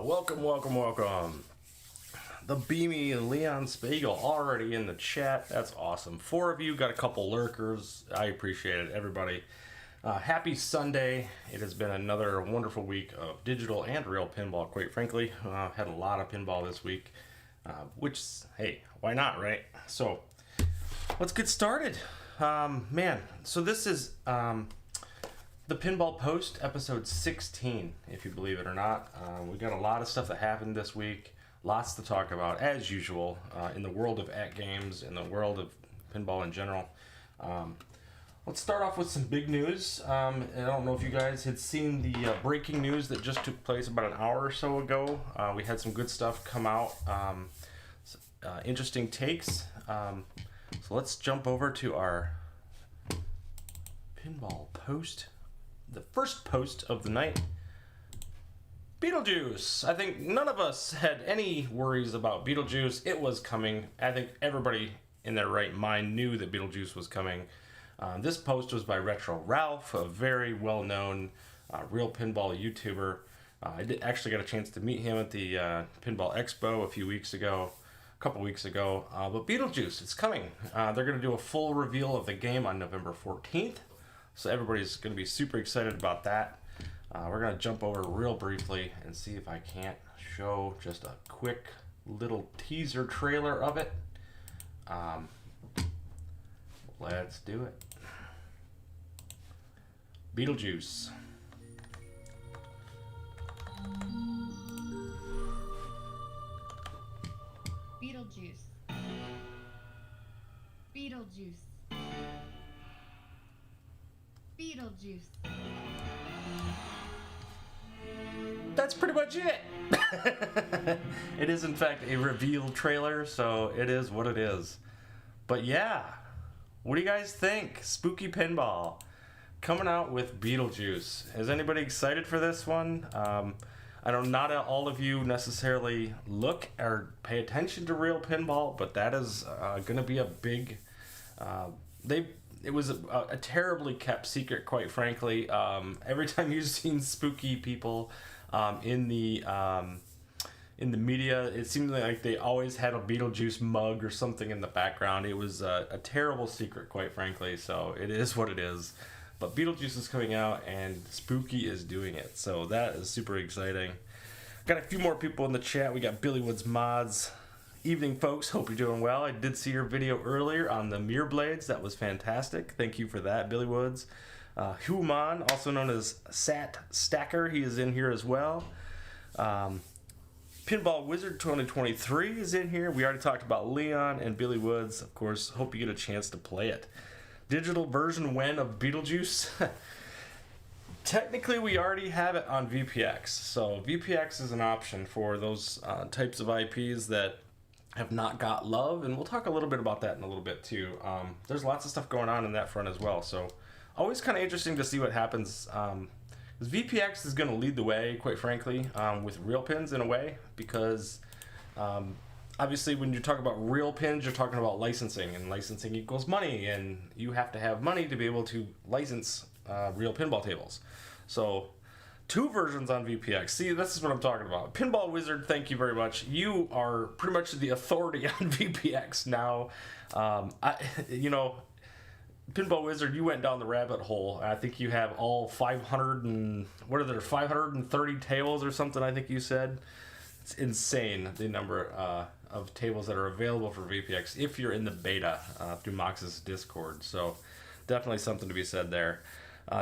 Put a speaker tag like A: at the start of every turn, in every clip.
A: Welcome. The Beamy and Leon Spiegel already in the chat. That's awesome. 4 of you, got a couple lurkers. I appreciate it, everybody. Happy Sunday. It has been another wonderful week of digital and real pinball, quite frankly. Had a lot of pinball this week, which, hey, why not, right? So, let's get started. So this is the Pinball Post, episode 16, if you believe it or not. We got a lot of stuff that happened this week. Lots to talk about, as usual, in the world of games, in the world of pinball in general. Let's start off with some big news. I don't know if you guys had seen the breaking news that just took place about an hour or so ago. We had some good stuff come out, interesting takes. So let's jump over to our Pinball Post. The first post of the night. Beetlejuice. I think none of us had any worries about Beetlejuice. It was coming. I think everybody in their right mind knew that Beetlejuice was coming. This post was by Retro Ralph, a very well-known real pinball YouTuber. I did actually got a chance to meet him at the Pinball Expo a couple weeks ago. But Beetlejuice, it's coming. They're going to do a full reveal of the game on November 14th. So everybody's going to be super excited about that. We're going to jump over real briefly and see if I can't show just a quick little teaser trailer of it. Let's do it. Beetlejuice.
B: Beetlejuice. Beetlejuice. Beetlejuice.
A: That's pretty much it. It is in fact a reveal trailer, so it is what it is. But yeah, what do you guys think? Spooky Pinball coming out with Beetlejuice. Is anybody excited for this one? I know not all of you necessarily look or pay attention to real pinball, but that is going to be a big. It was a terribly kept secret, quite frankly. Every time you've seen spooky people in the media, it seemed like they always had a Beetlejuice mug or something in the background. It was a terrible secret, quite frankly. So it is what it is. But Beetlejuice is coming out, and Spooky is doing it. So that is super exciting. Got a few more people in the chat. We got Billy Woods Mods. Evening, folks. Hope you're doing well. I did see your video earlier on the mirror blades. That was fantastic. Thank you for that, Billy Woods. Human, also known as Sat Stacker, he is in here as well. Pinball Wizard 2023 is in here. We already talked about Leon and Billy Woods. Of course, hope you get a chance to play it. Digital version when of Beetlejuice? Technically, we already have it on VPX. So VPX is an option for those types of IPs that have not got love, and we'll talk a little bit about that in a little bit too. There's lots of stuff going on in that front as well, so always kind of interesting to see what happens. VPX is going to lead the way, quite frankly, with real pins in a way, because obviously when you talk about real pins, you're talking about licensing, and licensing equals money, and you have to have money to be able to license real pinball tables. So 2 versions on VPX. See, this is what I'm talking about. Pinball Wizard, thank you very much. You are pretty much the authority on VPX now. Pinball Wizard, you went down the rabbit hole. I think you have all 530 tables or something, I think you said. It's insane, the number of tables that are available for VPX if you're in the beta through Mox's Discord. So definitely something to be said there.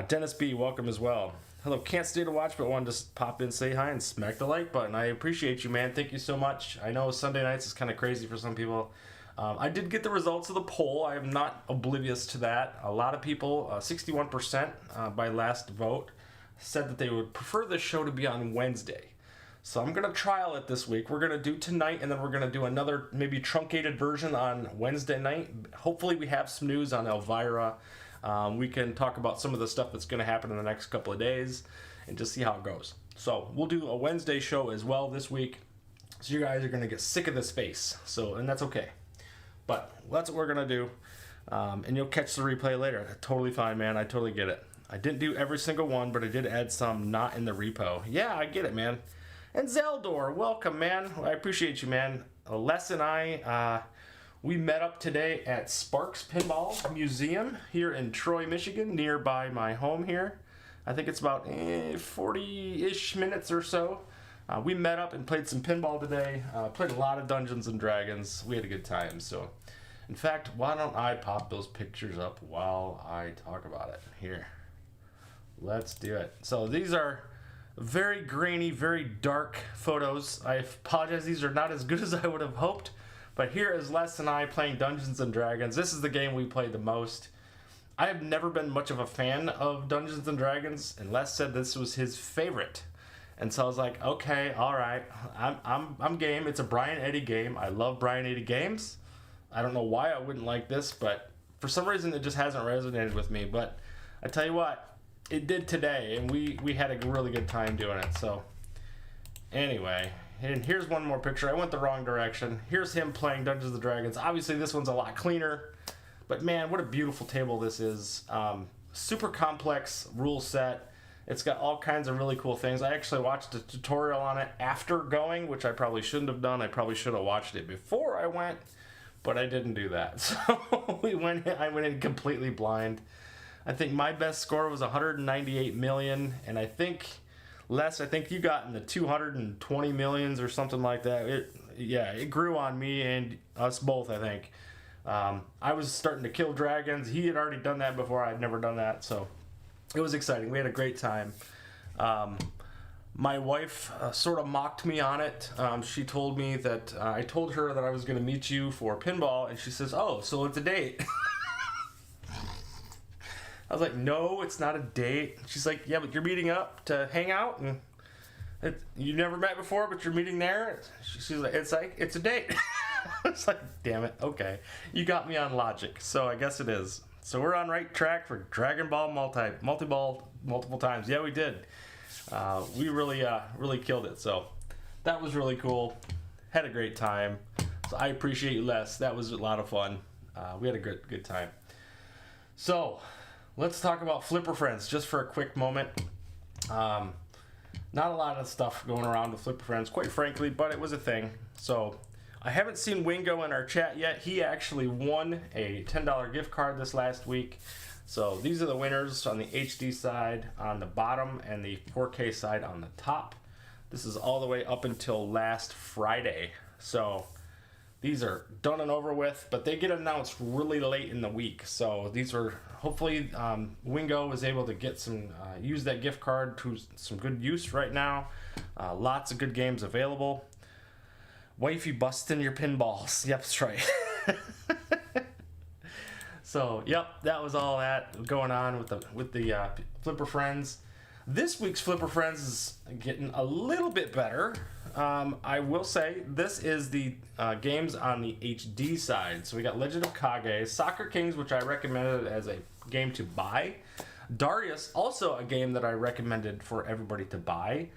A: Dennis B, welcome as well. Hello, can't stay to watch, but wanted to just pop in, say hi, and smack the like button. I appreciate you, man. Thank you so much. I know Sunday nights is kind of crazy for some people. I did get the results of the poll. I am not oblivious to that. A lot of people, 61% by last vote, said that they would prefer this show to be on Wednesday. So I'm going to trial it this week. We're going to do tonight, and then we're going to do another maybe truncated version on Wednesday night. Hopefully we have some news on Elvira. We can talk about some of the stuff that's going to happen in the next couple of days and just see how it goes. So we'll do a Wednesday show as well this week. So you guys are going to get sick of this face. And that's okay. But that's what we're going to do. And you'll catch the replay later. Totally fine, man. I totally get it. I didn't do every single one, but I did add some not in the repo. Yeah, I get it, man. And Zeldor, welcome, man. I appreciate you, man. Les and I, we met up today at Sparks Pinball Museum here in Troy, Michigan, nearby my home here. I think it's about 40-ish minutes or so. We met up and played some pinball today. Played a lot of Dungeons and Dragons. We had a good time. So, in fact, why don't I pop those pictures up while I talk about it? Here. Let's do it. So these are very grainy, very dark photos. I apologize, these are not as good as I would have hoped. But here is Les and I playing Dungeons and Dragons. This is the game we played the most. I have never been much of a fan of Dungeons and Dragons, and Les said this was his favorite. And so I was like, okay, all right, I'm game. It's a Brian Eddy game. I love Brian Eddy games. I don't know why I wouldn't like this, but for some reason it just hasn't resonated with me. But I tell you what, it did today, and we had a really good time doing it. So anyway, and here's one more picture. I went the wrong direction. Here's him playing Dungeons & Dragons. Obviously this one's a lot cleaner, but man, what a beautiful table this is. Super complex rule set. It's got all kinds of really cool things. I actually watched a tutorial on it after going, which I probably shouldn't have done. I probably should have watched it before I went, but I didn't do that. So I went in completely blind. I think my best score was 198 million, and I think Les, I think you got in the 220 millions or something like that. It grew on me and us both, I think. I was starting to kill dragons. He had already done that before. I'd never done that, so it was exciting. We had a great time. My wife sort of mocked me on it. She told me that I told her that I was going to meet you for pinball, and she says, "Oh, so it's a date." I was like, no, it's not a date. She's like, yeah, but you're meeting up to hang out, and you never met before, but you're meeting there. She's like, it's a date. It's like, damn it, okay. You got me on logic, so I guess it is. So we're on right track for Dragon Ball multi-ball multiple times. Yeah, we did. We really killed it, so that was really cool. Had a great time. So I appreciate you, Les. That was a lot of fun. We had a good time. So let's talk about Flipper Friends just for a quick moment. Not a lot of stuff going around with Flipper Friends, quite frankly, but it was a thing. So I haven't seen Wingo in our chat yet. He actually won a $10 gift card this last week. So these are the winners on the HD side on the bottom and the 4K side on the top. This is all the way up until last Friday. So these are done and over with, but they get announced really late in the week. So these are hopefully Wingo was able to get some use that gift card to some good use right now. Lots of good games available. Wifey busting your pinballs. Yep, that's right. So yep, that was all that going on with the Flipper Friends. This week's Flipper Friends is getting a little bit better. I will say this is the games on the HD side. So we got Legend of Kage, Soccer Kings, which I recommended as a game to buy. Darius, also a game that I recommended for everybody to buy.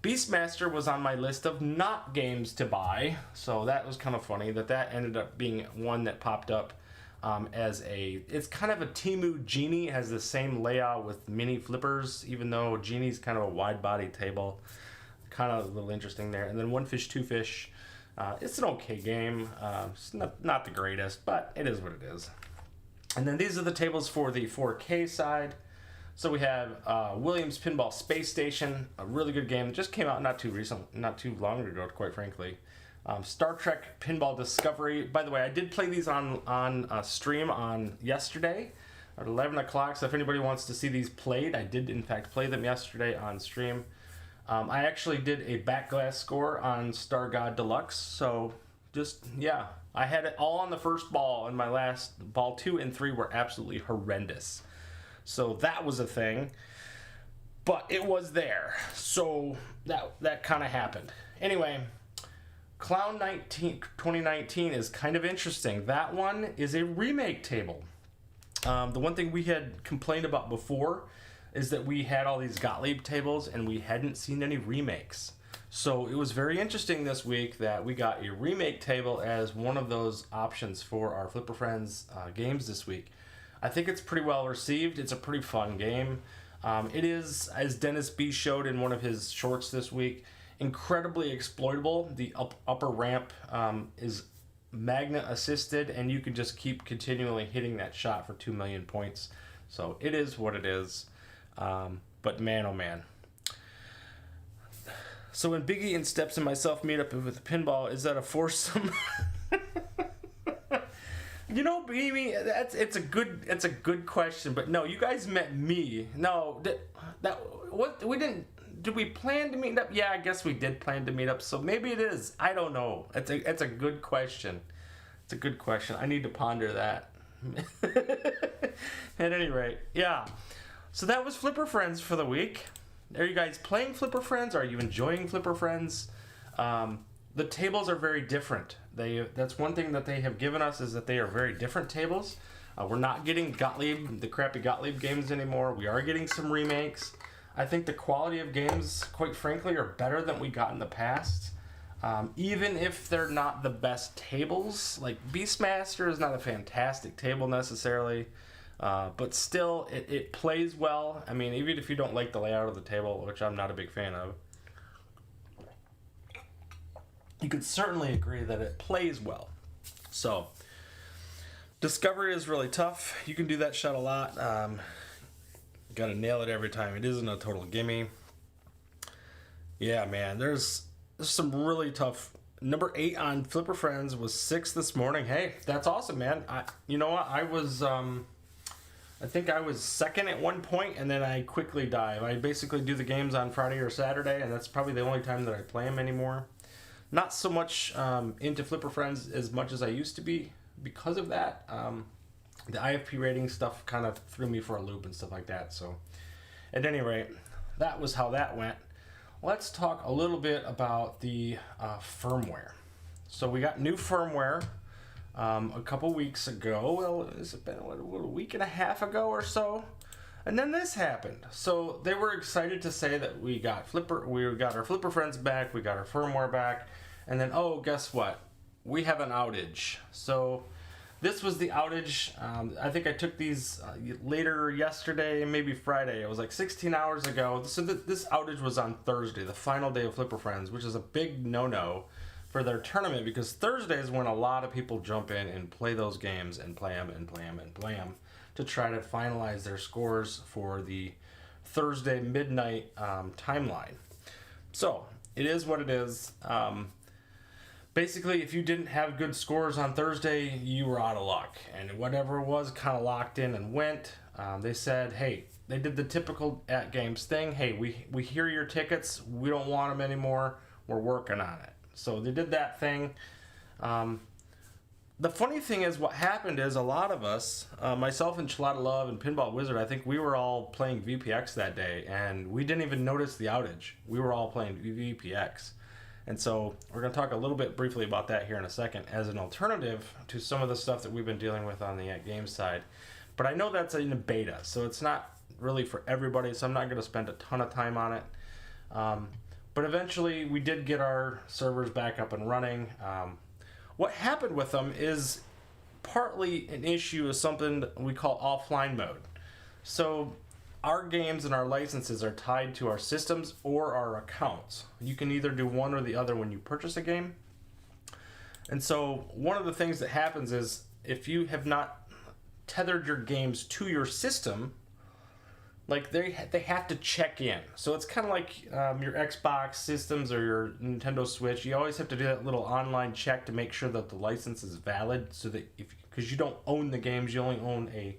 A: Beastmaster was on my list of not games to buy, so that was kind of funny that ended up being one that popped up it's kind of a Temu Genie. It has the same layout with mini flippers, even though Genie's kind of a wide body table. Kind of a little interesting there. And then One Fish, Two Fish. It's an okay game. It's not the greatest, but it is what it is. And then these are the tables for the 4K side. So we have Williams Pinball Space Station, a really good game. It just came out not too long ago, quite frankly. Star Trek Pinball Discovery. By the way, I did play these on stream on yesterday at 11 o'clock. So if anybody wants to see these played, I did in fact play them yesterday on stream. I actually did a backglass score on Star God Deluxe. So I had it all on the first ball, and my last ball 2 and 3 were absolutely horrendous. So that was a thing, but it was there. So that kind of happened. Anyway, Clown 2019 is kind of interesting. That one is a remake table. The one thing we had complained about before is that we had all these Gottlieb tables and we hadn't seen any remakes. So it was very interesting this week that we got a remake table as one of those options for our Flipper Friends games this week. I think it's pretty well received. It's a pretty fun game. It is, as Dennis B showed in one of his shorts this week, incredibly exploitable. The upper ramp is magnet assisted, and you can just keep continually hitting that shot for 2 million points. So it is what it is. But man, oh man. So when Biggie and Steps and myself meet up with Pinball, is that a foursome? You know, Amy, it's a good question, but no, you guys met me. No, did we plan to meet up? Yeah, I guess we did plan to meet up. So maybe it is. I don't know. It's a good question. It's a good question. I need to ponder that. At any rate, yeah. So that was Flipper Friends for the week. Are you guys playing Flipper Friends? Are you enjoying Flipper Friends? The tables are very different. That's one thing that they have given us, is that they are very different tables. We're not getting the crappy Gottlieb games anymore. We are getting some remakes. I think the quality of games, quite frankly, are better than we got in the past. Even if they're not the best tables. Like Beastmaster is not a fantastic table necessarily. But still, it plays well. I mean, even if you don't like the layout of the table, which I'm not a big fan of, you could certainly agree that it plays well. So, Discovery is really tough. You can do that shot a lot. Got to nail it every time. It isn't a total gimme. Yeah, man, there's some really tough. Number 8 on Flipper Friends was 6 this morning. Hey, that's awesome, man. You know what? I think I was second at one point, and then I quickly dive. I basically do the games on Friday or Saturday, and that's probably the only time that I play them anymore. Not so much into Flipper Friends as much as I used to be because of that. The IFP rating stuff kind of threw me for a loop and stuff like that. So, at any rate, that was how that went. Let's talk a little bit about the firmware. So we got new firmware a couple weeks ago. Well, has it been a week and a half ago or so? And then this happened. So they were excited to say that we got our Flipper Friends back, we got our firmware back, and then guess what? We have an outage. So this was the outage. I think I took these later yesterday, maybe Friday. It was like 16 hours ago. So this outage was on Thursday, the final day of Flipper Friends, which is a big no-no for their tournament, because Thursday is when a lot of people jump in and play those games and play them to try to finalize their scores for the Thursday midnight timeline. So it is what it is. Basically, if you didn't have good scores on Thursday, you were out of luck. And whatever it was kind of locked in and went. They said, hey, they did the typical at games thing. Hey, we hear your tickets. We don't want them anymore. We're working on it. So they did that thing. The funny thing is, what happened is a lot of us, myself and Chalada Love and Pinball Wizard, I think we were all playing VPX that day, and we didn't even notice the outage. We were all playing VPX. And so we're going to talk a little bit briefly about that here in a second as an alternative to some of the stuff that we've been dealing with on the games side. But I know that's in a beta, so it's not really for everybody, so I'm not going to spend a ton of time on it. But eventually we did get our servers back up and running. What happened with them is partly an issue of something we call offline mode. So our games and our licenses are tied to our systems or our accounts. You can either do one or the other when you purchase a game. And so one of the things that happens is if you have not tethered your games to your system, like they have to check in. So it's kind of like your Xbox systems or your Nintendo Switch. You always have to do that little online check to make sure that the license is valid. So that because you don't own the games, you only own a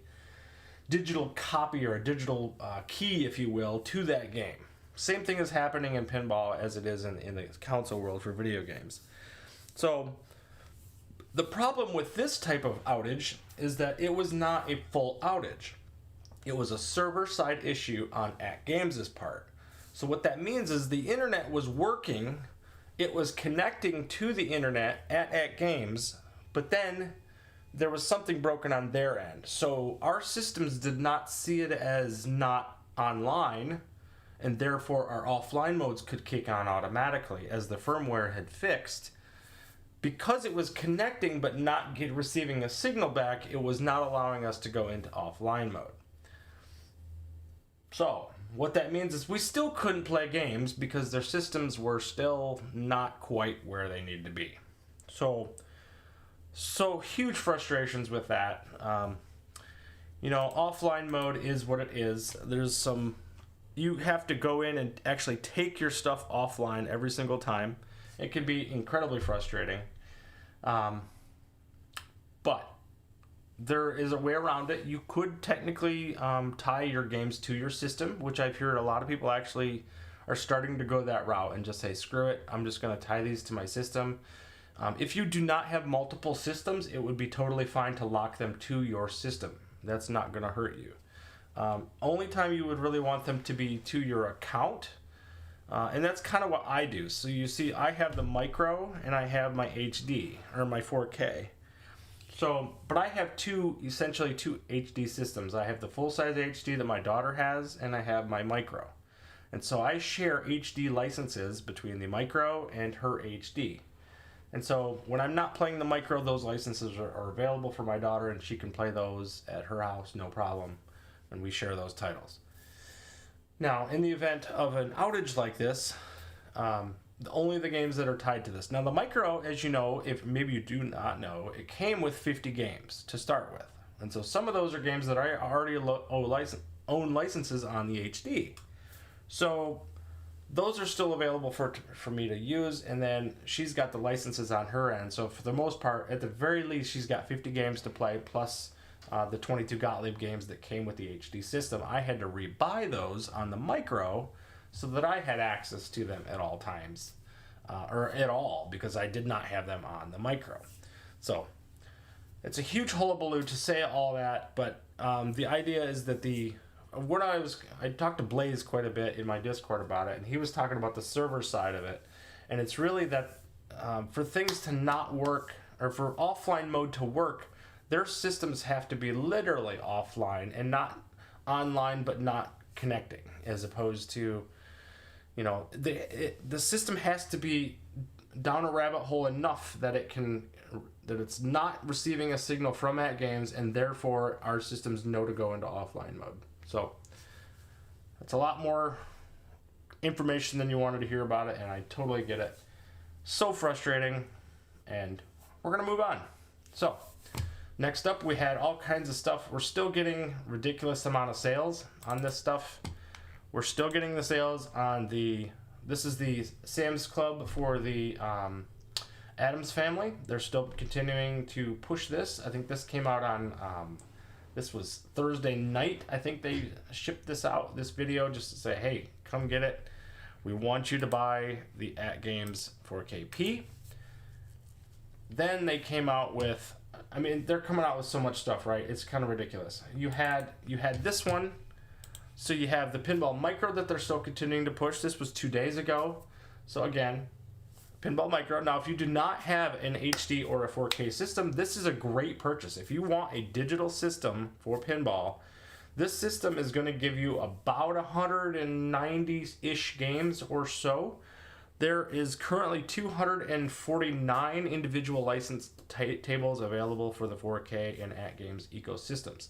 A: digital copy or a digital key, if you will, to that game. Same thing is happening in pinball as it is in the console world for video games. So the problem with this type of outage is that it was not a full outage. It was a server-side issue on @Games' part. So what that means is the internet was working, it was connecting to the internet at @Games, but then there was something broken on their end. So our systems did not see it as not online, and therefore our offline modes could kick on automatically as the firmware had fixed. Because it was connecting but not receiving a signal back, it was not allowing us to go into offline mode. So what that means is we still couldn't play games because their systems were still not quite where they needed to be. So huge frustrations with that. Offline mode is what it is. You have to go in and actually take your stuff offline every single time. It can be incredibly frustrating. But there is a way around it. You could technically tie your games to your system, which I've heard a lot of people actually are starting to go that route and just say, screw it, I'm just going to tie these to my system. If you do not have multiple systems, it would be totally fine to lock them to your system. That's not going to hurt you. Only time you would really want them to be to your account, and that's kind of what I do. So you see, I have the micro and I have my HD, or my 4K. But I have essentially two HD systems. I have the full-size HD that my daughter has, and I have my micro. And so I share HD licenses between the micro and her HD. And so when I'm not playing the micro, those licenses are available for my daughter, and she can play those at her house, no problem, and we share those titles. Now, in the event of an outage like this, only the games that are tied to this. Now, the micro, as you know, if maybe you do not know, it came with 50 games to start with. And so some of those are games that I already own licenses on the HD. So those are still available for me to use, and then she's got the licenses on her end. So for the most part, at the very least, she's got 50 games to play, plus the 22 Gottlieb games that came with the HD system. I had to rebuy those on the micro so that I had access to them at all times, or at all, because I did not have them on the micro. So it's a huge hullabaloo to say all that, but the idea is that I talked to Blaze quite a bit in my Discord about it, and he was talking about the server side of it, and it's really that for things to not work, or for offline mode to work, their systems have to be literally offline and not online but not connecting, as opposed to, the system has to be down a rabbit hole enough that it's not receiving a signal from at games, and therefore our systems know to go into offline mode. So that's a lot more information than you wanted to hear about it, and I totally get it. So frustrating, and we're going to move on. So next up, we had all kinds of stuff. We're still getting ridiculous amount of sales on this stuff. We're still getting the sales on this is the Sam's Club for the Addams Family. They're still continuing to push this. I think this came out on, this was Thursday night. I think they shipped this video just to say, hey, come get it. We want you to buy the At Games 4KP. Then they came out with, they're coming out with so much stuff, right? It's kind of ridiculous. You had this one. So you have the Pinball Micro that they're still continuing to push. This was 2 days ago. So again, Pinball Micro. Now, if you do not have an HD or a 4K system, this is a great purchase. If you want a digital system for pinball, this system is going to give you about 190-ish games or so. There is currently 249 individual license tables available for the 4K and At Games ecosystems.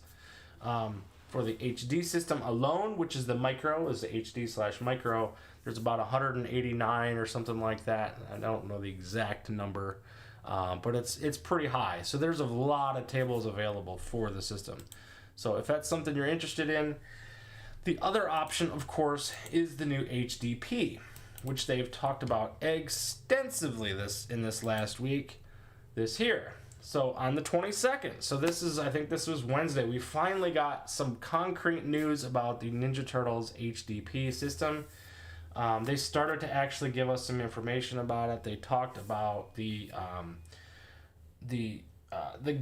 A: For the HD system alone, which is the micro, is the HD/micro, there's about 189 or something like that. I don't know the exact number, but it's pretty high. So there's a lot of tables available for the system. So if that's something you're interested in, the other option, of course, is the new HDP, which they've talked about extensively in this last week. This here. So on the 22nd, so I think this was Wednesday, we finally got some concrete news about the Ninja Turtles HDP system. They started to actually give us some information about it. They talked about the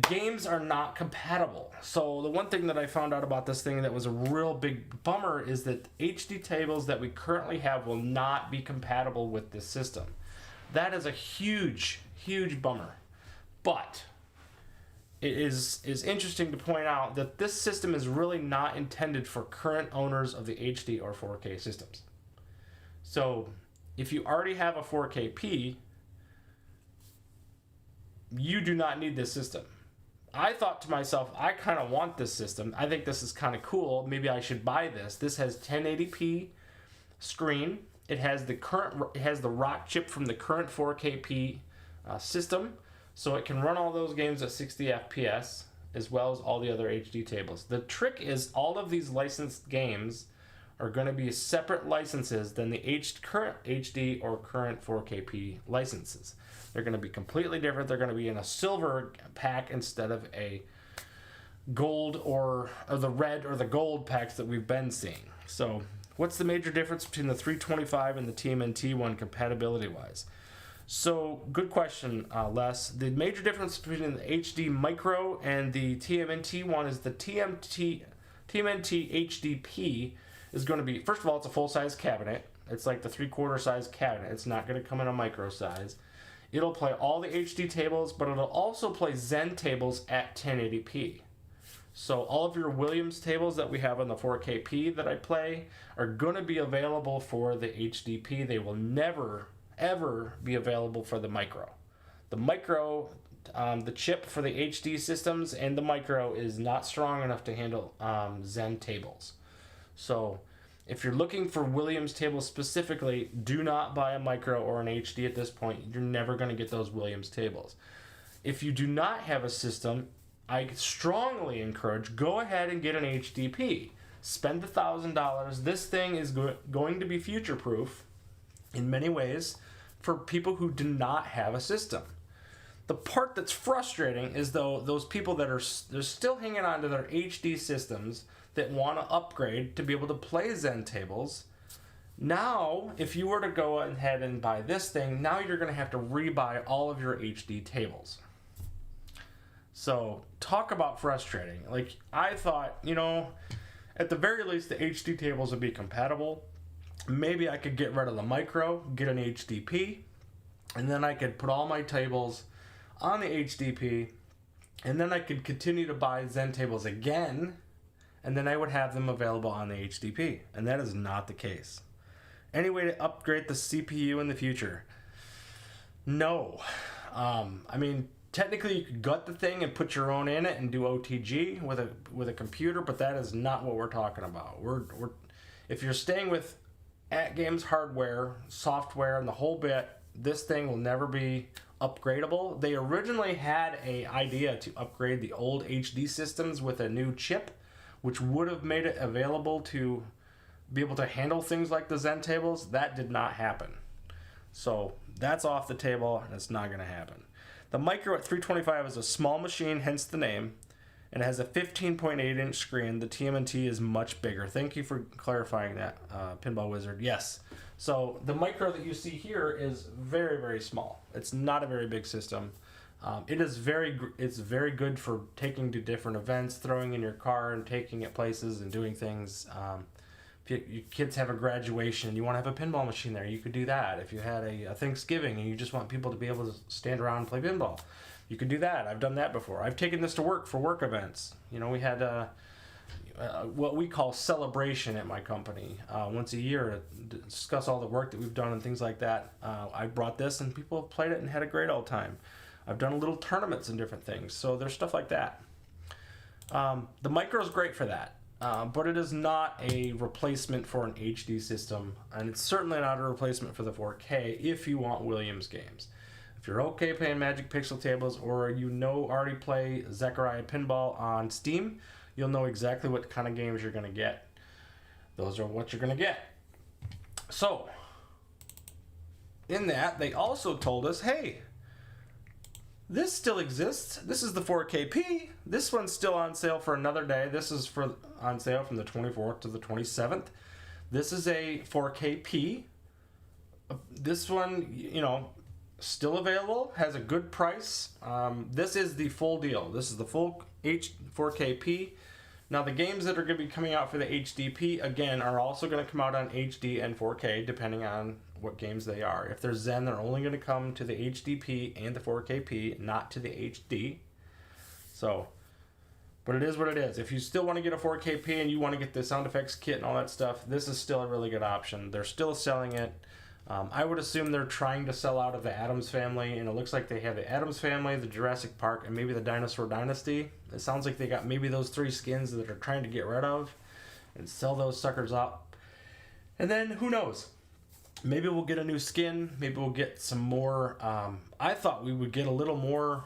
A: games are not compatible. So the one thing that I found out about this thing that was a real big bummer is that HD tables that we currently have will not be compatible with this system. That is a huge, huge bummer. But it is interesting to point out that this system is really not intended for current owners of the HD or 4K systems. So if you already have a 4KP, you do not need this system. I thought to myself, I kind of want this system. I think this is kind of cool. Maybe I should buy this. This has 1080p screen. It has the rock chip from the current 4KP system, so it can run all those games at 60 FPS as well as all the other HD tables. The trick is all of these licensed games are going to be separate licenses than the current HD or current 4KP licenses. They're going to be completely different. They're going to be in a silver pack instead of a gold or the red or the gold packs that we've been seeing. So what's the major difference between the 325 and the TMNT one compatibility wise? So good question, Les. The major difference between the HD Micro and the TMNT one is the TMNT HDP is going to be, first of all, it's a full-size cabinet. It's like the 3/4 size cabinet. It's not going to come in a micro size. It'll play all the HD tables, but it'll also play Zen tables at 1080p. So all of your Williams tables that we have on the 4KP that I play are going to be available for the HDP. They will never, ever be available for the micro. The micro, the chip for the HD systems and the micro is not strong enough to handle Zen tables. So if you're looking for Williams tables specifically, do not buy a micro or an HD at this point. You're never going to get those Williams tables. If you do not have a system, I strongly encourage, go ahead and get an HDP. Spend $1,000. This thing is going to be future-proof in many ways for people who do not have a system. The part that's frustrating is though those people that are they're still hanging on to their HD systems that want to upgrade to be able to play Zen tables. Now, if you were to go ahead and buy this thing, now you're going to have to rebuy all of your HD tables. So, talk about frustrating. Like, I thought, at the very least, the HD tables would be compatible. Maybe I could get rid of the micro, get an HDP, and then I could put all my tables on the HDP, and then I could continue to buy Zen tables again, and then I would have them available on the HDP. And that is not the case. Any way to upgrade the CPU in the future? No. Technically you could gut the thing and put your own in it and do OTG with a computer, but that is not what we're talking about. If you're staying with at-games hardware, software, and the whole bit, this thing will never be upgradable. They originally had an idea to upgrade the old HD systems with a new chip, which would have made it available to be able to handle things like the Zen tables. That did not happen. So that's off the table, and it's not going to happen. The micro at 325 is a small machine, hence the name, and it has a 15.8-inch screen. The TMNT is much bigger. Thank you for clarifying that, Pinball Wizard. Yes. So the micro that you see here is very, very small. It's not a very big system. It's very good for taking to different events, throwing in your car and taking it places and doing things. If your kids have a graduation and you want to have a pinball machine there, you could do that. If you had a Thanksgiving and you just want people to be able to stand around and play pinball, you could do that. I've done that before. I've taken this to work for work events. We had what we call celebration at my company once a year to discuss all the work that we've done and things like that. I brought this and people have played it and had a great old time. I've done little tournaments and different things, so there's stuff like that. The micro is great for that, but it is not a replacement for an HD system, and it's certainly not a replacement for the 4K if you want Williams games. If you're okay playing Magic Pixel tables, or already play Zechariah Pinball on Steam, you'll know exactly what kind of games you're going to get. Those are what you're going to get. So, in that, they also told us, hey, this still exists. This is the 4KP. This one's still on sale for another day. This is on sale from the 24th to the 27th. This is a 4KP. This one, still available, has a good price. This is the full deal. This is the full 4KP. Now the games that are going to be coming out for the HDP, again, are also going to come out on HD and 4K, depending on what games they are. If they're Zen, they're only going to come to the HDP and the 4KP, not to the HD. So, but it is what it is. If you still want to get a 4KP and you want to get the sound effects kit and all that stuff, this is still a really good option. They're still selling it. I would assume they're trying to sell out of the Addams Family, and it looks like they have the Addams Family, the Jurassic Park, and maybe the Dinosaur Dynasty. It sounds like they got maybe those 3 skins that they're trying to get rid of and sell those suckers up. And then, who knows? Maybe we'll get a new skin. Maybe we'll get some more. I thought we would get a little more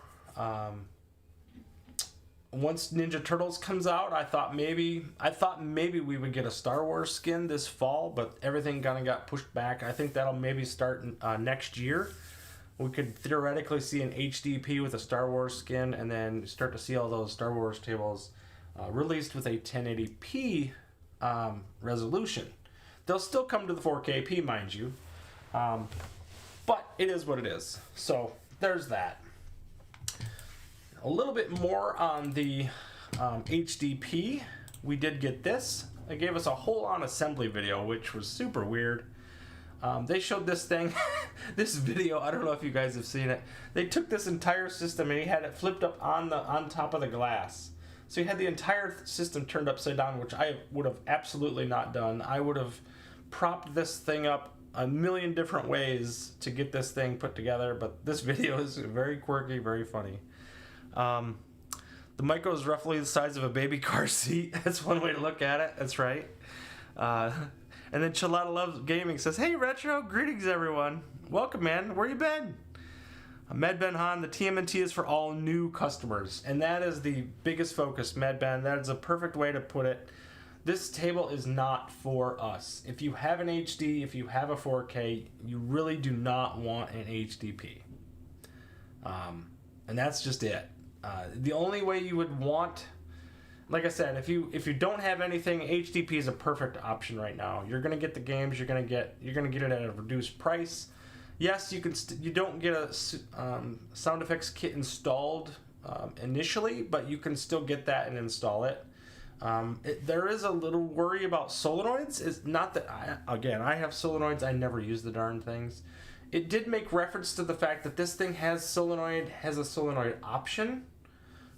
A: once Ninja Turtles comes out. I thought maybe we would get a Star Wars skin this fall, but everything kind of got pushed back. I think that'll maybe start next year. We could theoretically see an HDP with a Star Wars skin, and then start to see all those Star Wars tables released with a 1080p resolution. They'll still come to the 4K, mind you, but it is what it is. So there's that. A little bit more on the HDP. We did get this. They gave us a whole on assembly video, which was super weird. They showed this thing, this video. I don't know if you guys have seen it. They took this entire system and he had it flipped up on top of the glass. So he had the entire system turned upside down, which I would have absolutely not done. I would have propped this thing up a million different ways to get this thing put together, but this video is very quirky, very funny. The micro is roughly the size of a baby car seat. That's one way to look at it. That's right. And then Chalada Loves Gaming says, "Hey Retro, greetings everyone. Welcome, man. Where you been?" Med Ben Han, the TMNT is for all new customers, and that is the biggest focus, Med Ben. That is a perfect way to put it. This table is not for us. If you have an HD, if you have a 4K, you really do not want an HDP. And that's just it. The only way you would want, like I said, if you don't have anything, HDP is a perfect option right now. You're gonna get the games. You're gonna get it at a reduced price. Yes, you can. You don't get a sound effects kit installed initially, but you can still get that and install it. There is a little worry about solenoids. It's not that I have solenoids. I never use the darn things. It did make reference to the fact that this thing has a solenoid option,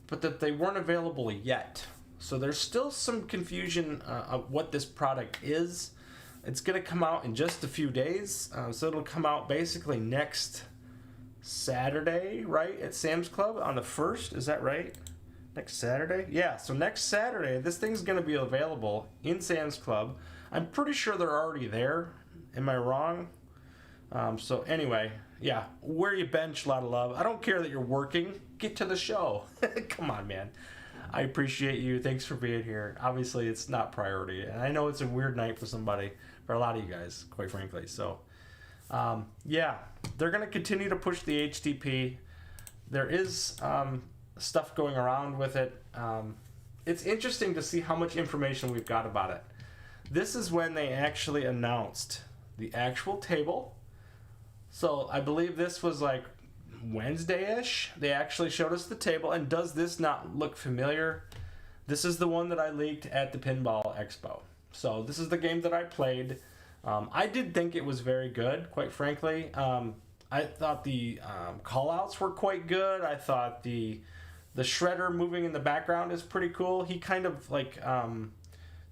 A: but that they weren't available yet. So there's still some confusion of what this product is. It's going to come out in just a few days. So it'll come out basically next Saturday, right? At Sam's Club on the 1st. Is that right? Next Saturday? Yeah, so next Saturday, this thing's going to be available in Sam's Club. I'm pretty sure they're already there. Am I wrong? So anyway, yeah, where you bench, a lot of love. I don't care that you're working. Get to the show. Come on, man. I appreciate you. Thanks for being here. Obviously, it's not priority. And I know it's a weird night for a lot of you guys, quite frankly. So, yeah, they're going to continue to push the HDP. There is stuff going around with it. It's interesting to see how much information we've got about it. This is when they actually announced the actual table. So I believe this was like Wednesday-ish. They actually showed us the table. And does this not look familiar? This is the one that I leaked at the Pinball Expo. So this is the game that I played. I did think it was very good, quite frankly. I thought the call-outs were quite good. I thought the shredder moving in the background is pretty cool. He kind of like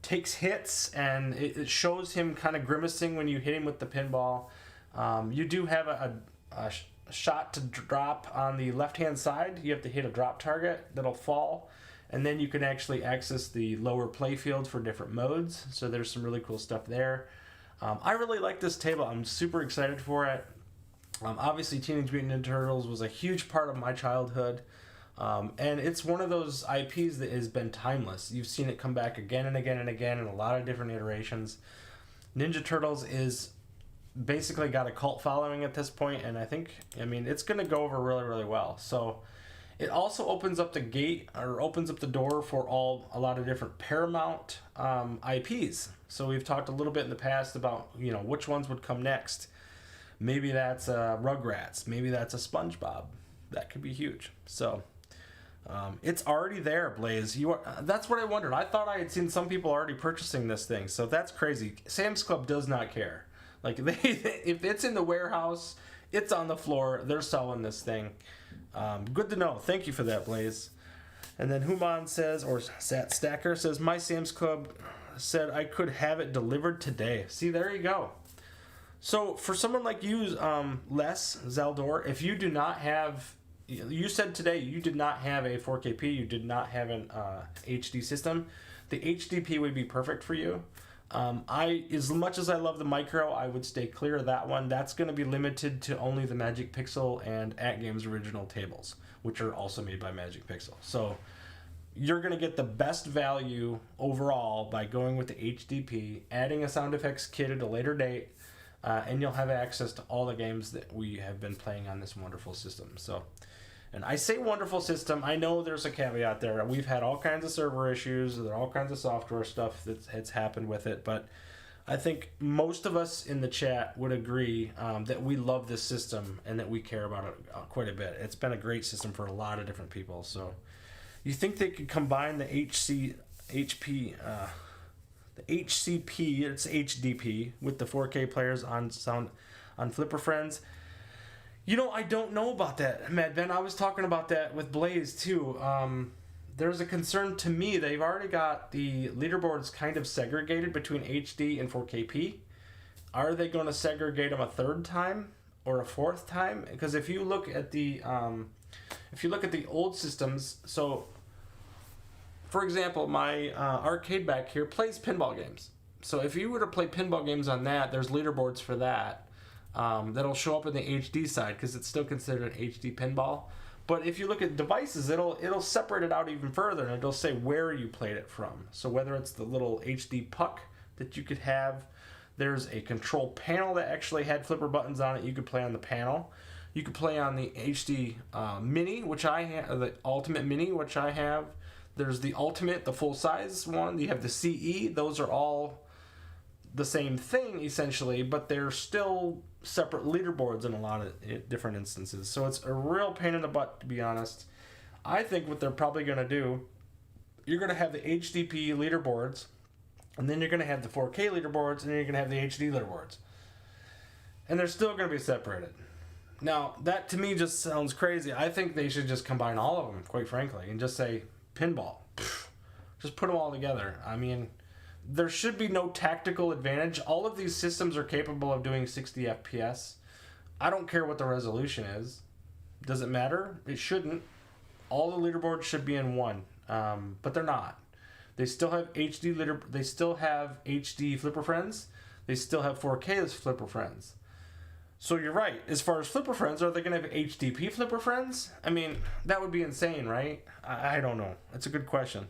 A: takes hits, and it shows him kind of grimacing when you hit him with the pinball. You do have a shot to drop on the left-hand side. You have to hit a drop target that'll fall, and then you can actually access the lower playfield for different modes. So there's some really cool stuff there. I really like this table. I'm super excited for it. Obviously, Teenage Mutant Ninja Turtles was a huge part of my childhood. And it's one of those IPs that has been timeless. You've seen it come back again and again and again in a lot of different iterations. Ninja Turtles is basically got a cult following at this point, and I mean, it's going to go over really, really well. So it also opens up the door for a lot of different Paramount IPs. So we've talked a little bit in the past about, which ones would come next. Maybe that's Rugrats. Maybe that's a SpongeBob. That could be huge. So it's already there, Blaze. That's what I wondered. I thought I had seen some people already purchasing this thing. So that's crazy. Sam's Club does not care. Like, if it's in the warehouse, it's on the floor, they're selling this thing. Good to know. Thank you for that, Blaze. And then Human says, or Sat Stacker says, my Sam's Club said I could have it delivered today. See, there you go. So for someone like you, Les Zaldor, if you do not have, you said today you did not have a 4KP, you did not have an HD system, the HDP would be perfect for you. As much as I love the micro, I would stay clear of that one. That's going to be limited to only the Magic Pixel and At Games original tables, which are also made by Magic Pixel. So you're going to get the best value overall by going with the HDP, adding a sound effects kit at a later date, and you'll have access to all the games that we have been playing on this wonderful system. So, and I say wonderful system, I know there's a caveat there. We've had all kinds of server issues, there are all kinds of software stuff that's happened with it, but I think most of us in the chat would agree that we love this system and that we care about it quite a bit. It's been a great system for a lot of different people. So, you think they could combine the HCP, it's HDP, with the 4K players on Flipper Friends? You know, I don't know about that, Mad Ben. I was talking about that with Blaze too. There's a concern to me. They've already got the leaderboards kind of segregated between HD and 4KP. Are they going to segregate them a third time or a fourth time? Because if you look at the old systems, so for example, my arcade back here plays pinball games. So if you were to play pinball games on that, there's leaderboards for that. That'll show up in the HD side because it's still considered an HD pinball. But if you look at devices, it'll separate it out even further, and it'll say where you played it from. So whether it's the little HD puck that you could have, there's a control panel that actually had flipper buttons on it. You could play on the panel. You could play on the HD Mini, which I have, the Ultimate Mini, which I have. There's the Ultimate, the full-size one. You have the CE. Those are all the same thing, essentially, but they're still separate leaderboards in a lot of different instances. So it's a real pain in the butt, to be honest. I think what they're probably going to do, you're going to have the HDP leaderboards, and then you're going to have the 4K leaderboards, and then you're going to have the HD leaderboards. And they're still going to be separated. Now, that to me just sounds crazy. I think they should just combine all of them, quite frankly, and just say pinball. Just put them all together. I mean, there should be no tactical advantage. All of these systems are capable of doing 60 FPS. I don't care what the resolution is. Does it matter? It shouldn't. All the leaderboards should be in one, but they're not. They still have They still have HD Flipper Friends. They still have 4K Flipper Friends. So you're right. As far as Flipper Friends, are they going to have HDP Flipper Friends? I mean, that would be insane, right? I don't know. That's a good question.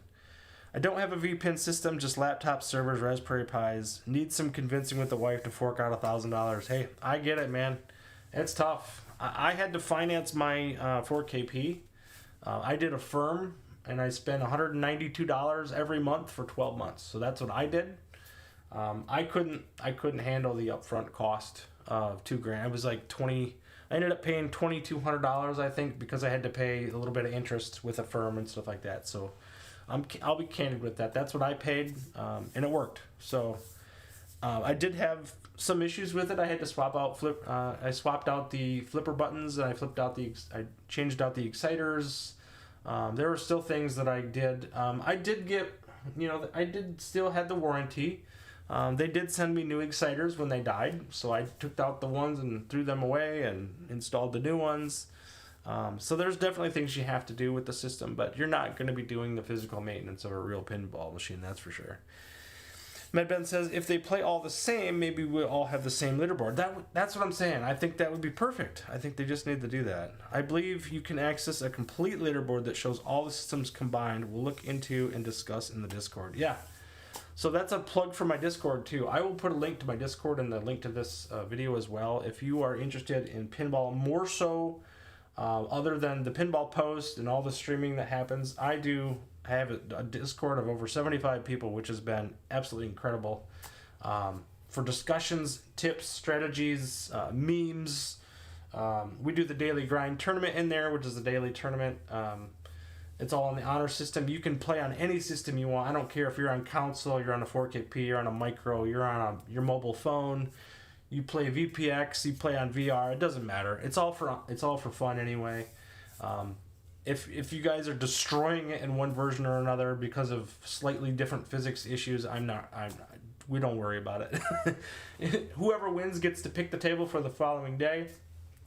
A: I don't have a VPN system, just laptop servers, Raspberry Pis. Need some convincing with the wife to fork out $1,000. Hey, I get it, man. It's tough. I had to finance my 4KP. I did a firm, and I spent $192 every month for 12 months. So that's what I did. I couldn't handle the upfront cost of $2,000. It was like I ended up paying $2,200, I think, because I had to pay a little bit of interest with a firm and stuff like that. So I'll be candid with that. That's what I paid, and it worked. So I did have some issues with it. I had to swap out I swapped out the flipper buttons, and I changed out the exciters. There were still things that I did. I did get, I did still had the warranty. They did send me new exciters when they died, so I took out the ones and threw them away and installed the new ones. So there's definitely things you have to do with the system, but you're not going to be doing the physical maintenance of a real pinball machine, that's for sure. MedBen says, if they play all the same, maybe we'll all have the same leaderboard. That's what I'm saying. I think that would be perfect. I think they just need to do that. I believe you can access a complete leaderboard that shows all the systems combined. We'll look into and discuss in the Discord. Yeah. So that's a plug for my Discord too. I will put a link to my Discord and the link to this video as well. If you are interested in pinball more so, other than the pinball post and all the streaming that happens, I have a Discord of over 75 people, which has been absolutely incredible, for discussions, tips, strategies, memes. We do the daily grind tournament in there, which is the daily tournament. It's all on the honor system. You can play on any system you want. I don't care if you're on console, you're on a 4KP, you're on a micro, you're on your mobile phone. You play VPX, you play on VR. It doesn't matter. It's all for fun anyway. If you guys are destroying it in one version or another because of slightly different physics issues, we don't worry about it. Whoever wins gets to pick the table for the following day.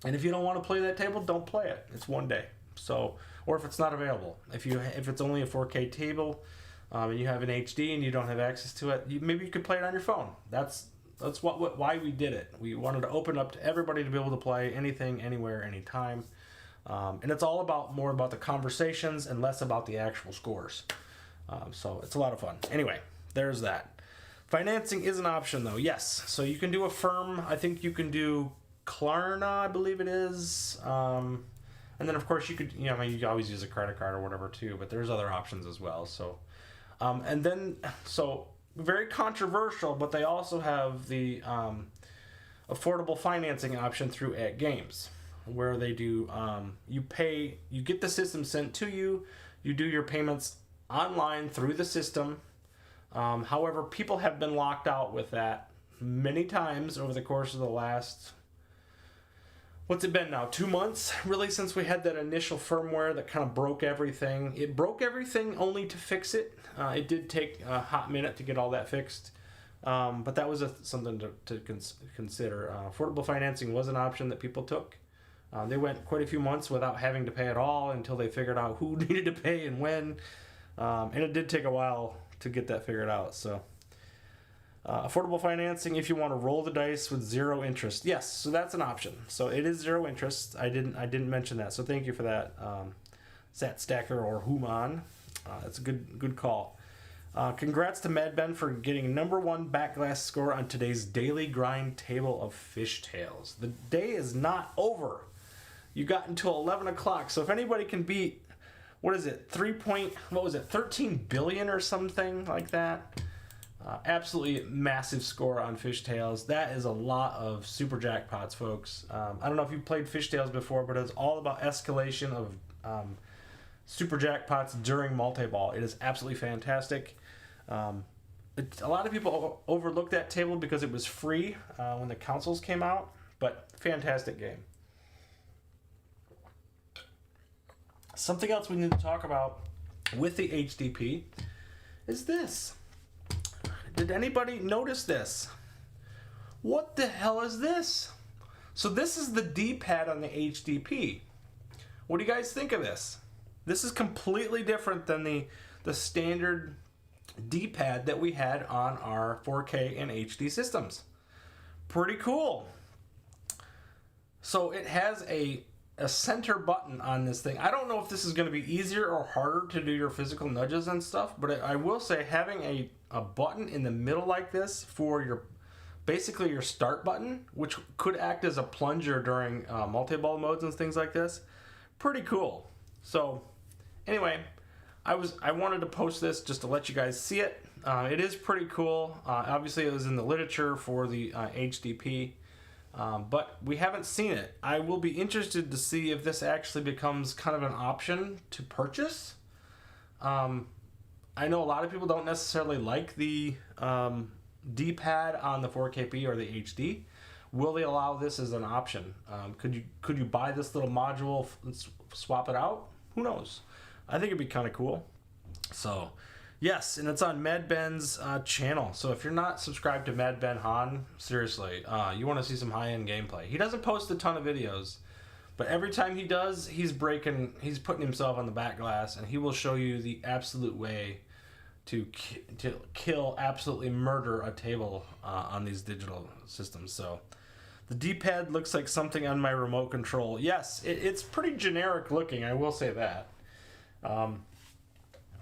A: And if you don't want to play that table, don't play it. It's one day. So, or if it's not available. If it's only a 4K table, and you have an HD and you don't have access to it, maybe you could play it on your phone. That's why we did it. We wanted to open up to everybody to be able to play anything, anywhere, anytime. And it's all more about the conversations and less about the actual scores. So it's a lot of fun. Anyway, there's that. Financing is an option though. Yes. So you can do a firm. I think you can do Klarna, I believe it is. And then of course you could, you can always use a credit card or whatever too, but there's other options as well. So, and then, so very controversial, but they also have the affordable financing option through At Games, where they do, you get the system sent to you, you do your payments online through the system. However, people have been locked out with that many times over the course of the last, what's it been now, 2 months, really, since we had that initial firmware that kind of broke everything. It broke everything only to fix it. It did take a hot minute to get all that fixed, but that was something to consider. Affordable financing was an option that people took. They went quite a few months without having to pay at all until they figured out who needed to pay and when, and it did take a while to get that figured out. So affordable financing, if you want to roll the dice with zero interest, yes, so that's an option. So it is zero interest. I didn't mention that, so thank you for that, Sat Stacker or Human. That's a good call. Congrats to Mad Ben for getting #1 backglass score on today's daily grind table of fishtails. The day is not over. You got until 11 o'clock. So if anybody can beat, what is it, 13 billion or something like that? Absolutely massive score on fishtails. That is a lot of super jackpots, folks. I don't know if you've played fishtails before, but it's all about escalation of super jackpots during multi-ball. It is absolutely fantastic. A lot of people overlooked that table because it was free when the consoles came out, but fantastic game. Something else we need to talk about with the HDP is this. Did anybody notice this? What the hell is this? So this is the D-pad on the HDP. What do you guys think of this? This is completely different than the standard D-pad that we had on our 4K and HD systems. Pretty cool. So it has a center button on this thing. I don't know if this is going to be easier or harder to do your physical nudges and stuff, but I will say having a button in the middle like this for basically your start button, which could act as a plunger during multi-ball modes and things like this, pretty cool. So anyway, I wanted to post this just to let you guys see it. It is pretty cool. Obviously it was in the literature for the HDP. But we haven't seen it. I will be interested to see if this actually becomes kind of an option to purchase. I know a lot of people don't necessarily like the D-pad on the 4KP or the HD. Will they allow this as an option? Could you buy this little module and swap it out? Who knows? I think it'd be kind of cool. So, yes, and it's on Mad Ben's channel. So if you're not subscribed to Mad Ben Han, seriously, you want to see some high-end gameplay. He doesn't post a ton of videos, but every time he does, he's putting himself on the back glass, and he will show you the absolute way to kill, absolutely murder a table on these digital systems. So the D-pad looks like something on my remote control. Yes, it's pretty generic looking, I will say that.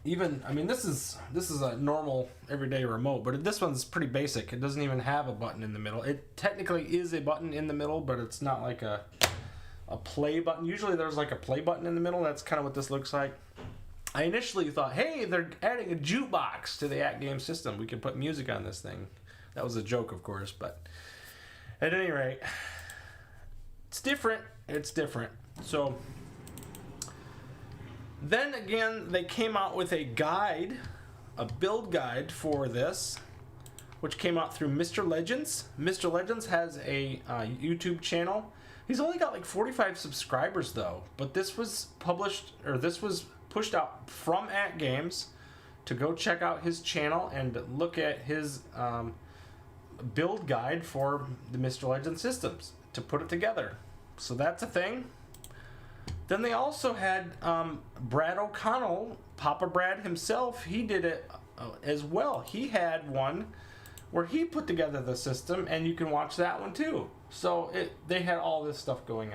A: This is a normal everyday remote, but this one's pretty basic. It doesn't even have a button in the middle. It technically is a button in the middle, but it's not like a play button. Usually there's like a play button in the middle. That's kind of what this looks like. I initially thought, hey, they're adding a jukebox to the At Game system. We could put music on this thing. That was a joke, of course, but at any rate, it's different. It's different. So then again, they came out with a guide, a build guide for this, which came out through Mr. Legends. Mr. Legends has a YouTube channel. He's only got like 45 subscribers though, but this was pushed out from At Games to go check out his channel and look at his build guide for the Mr. Legend systems to put it together. So that's a thing. Then they also had Brad O'Connell, Papa Brad himself, he did it as well. He had one where he put together the system, and you can watch that one too. So they had all this stuff going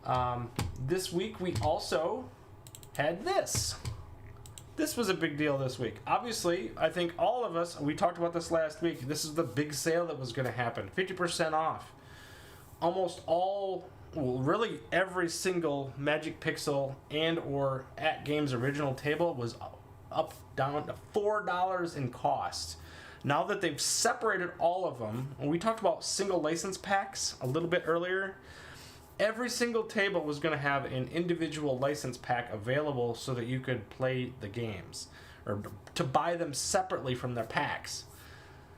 A: on. This week we also had this. This was a big deal this week. Obviously, I think all of us, we talked about this last week, this is the big sale that was going to happen. 50% off. Almost all, well, really every single Magic Pixel and or At Games original table was up down to $4 in cost. Now that they've separated all of them, and we talked about single license packs a little bit earlier, every single table was going to have an individual license pack available so that you could play the games, or to buy them separately from their packs.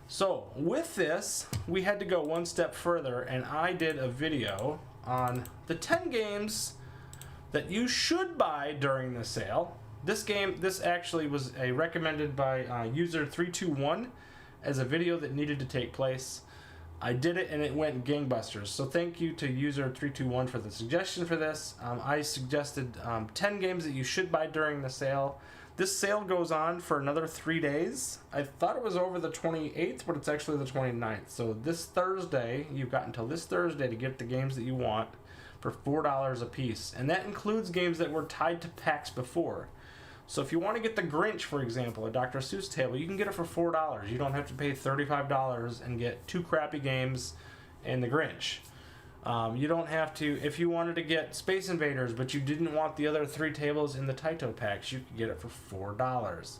A: So with this, we had to go one step further, and I did a video on the 10 games that you should buy during the sale. This actually was recommended by user 321 as a video that needed to take place. I did it and it went gangbusters. So thank you to user 321 for the suggestion for this. I suggested 10 games that you should buy during the sale. This sale goes on for another 3 days. I thought it was over the 28th, but it's actually the 29th. So this Thursday, you've got until this Thursday to get the games that you want for $4 a piece. And that includes games that were tied to packs before. So if you want to get the Grinch, for example, a Dr. Seuss table, you can get it for $4. You don't have to pay $35 and get 2 crappy games and the Grinch. You don't have to, if you wanted to get Space Invaders, but you didn't want the other 3 tables in the Taito packs, you could get it for $4.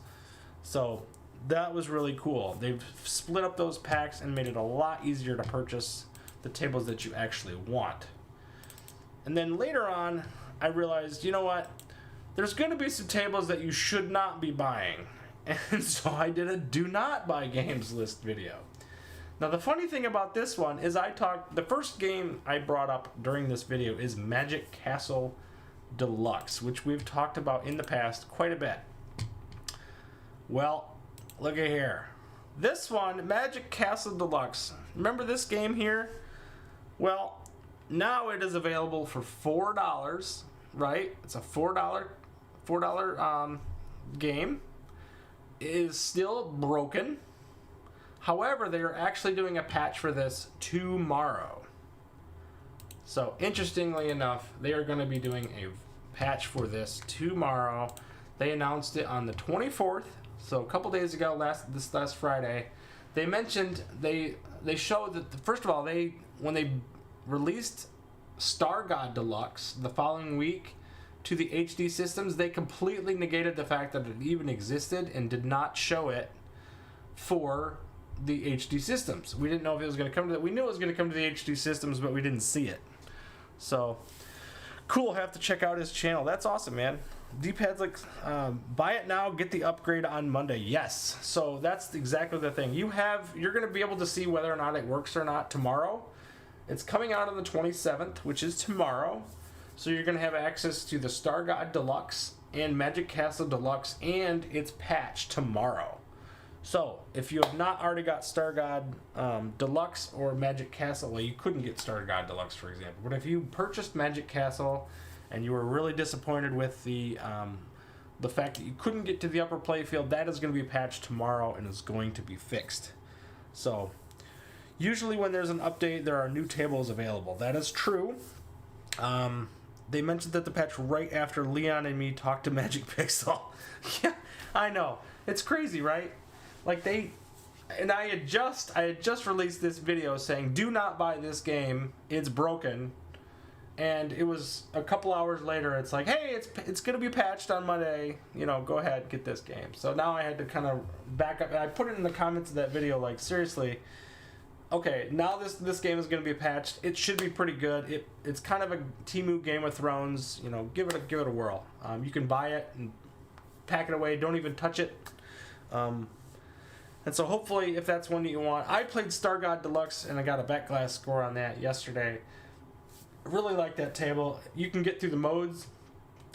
A: So that was really cool. They've split up those packs and made it a lot easier to purchase the tables that you actually want. And then later on, I realized, you know what? There's going to be some tables that you should not be buying. And so I did a do not buy games list video. Now the funny thing about this one is the first game I brought up during this video is Magic Castle Deluxe, which we've talked about in the past quite a bit. Well, look at here. This one, Magic Castle Deluxe. Remember this game here? Well, now it is available for $4, right? It's a $4 game. It is still broken. However, they are actually doing a patch for this tomorrow. So, interestingly enough, they are going to be doing a patch for this tomorrow. They announced it on the 24th, so a couple days ago, this last Friday. They mentioned, they showed that, first of all, when they released Star God Deluxe the following week to the HD systems, they completely negated the fact that it even existed and did not show it for the HD systems. We didn't know if it was going to come to that. We knew it was going to come to the HD systems, but we didn't see it. So cool. Have to check out his channel. That's awesome, man. D-pad's like, buy it now, get the upgrade on Monday. Yes. So that's exactly the thing. You're going to be able to see whether or not it works or not tomorrow. It's coming out on the 27th, which is tomorrow. So you're going to have access to the Star God Deluxe and Magic Castle Deluxe and its patch tomorrow. So if you have not already got Star God Deluxe or Magic Castle, well, you couldn't get Star God Deluxe, for example. But if you purchased Magic Castle and you were really disappointed with the fact that you couldn't get to the upper playfield, that is going to be patched tomorrow and is going to be fixed. So usually when there's an update, there are new tables available. That is true. They mentioned that the patch right after Leon and me talked to Magic Pixel. Yeah, I know. It's crazy, right? Like I had just released this video saying, do not buy this game. It's broken. And it was a couple hours later, it's like, hey, it's going to be patched on Monday. You know, go ahead, get this game. So now I had to kind of back up. And I put it in the comments of that video, like, seriously, okay, now this game is going to be patched. It should be pretty good. It's kind of a Temu Game of Thrones. You know, give it a whirl. You can buy it and pack it away. Don't even touch it. And so hopefully, if that's one that you want, I played Star God Deluxe and I got a backglass score on that yesterday. I really like that table. You can get through the modes.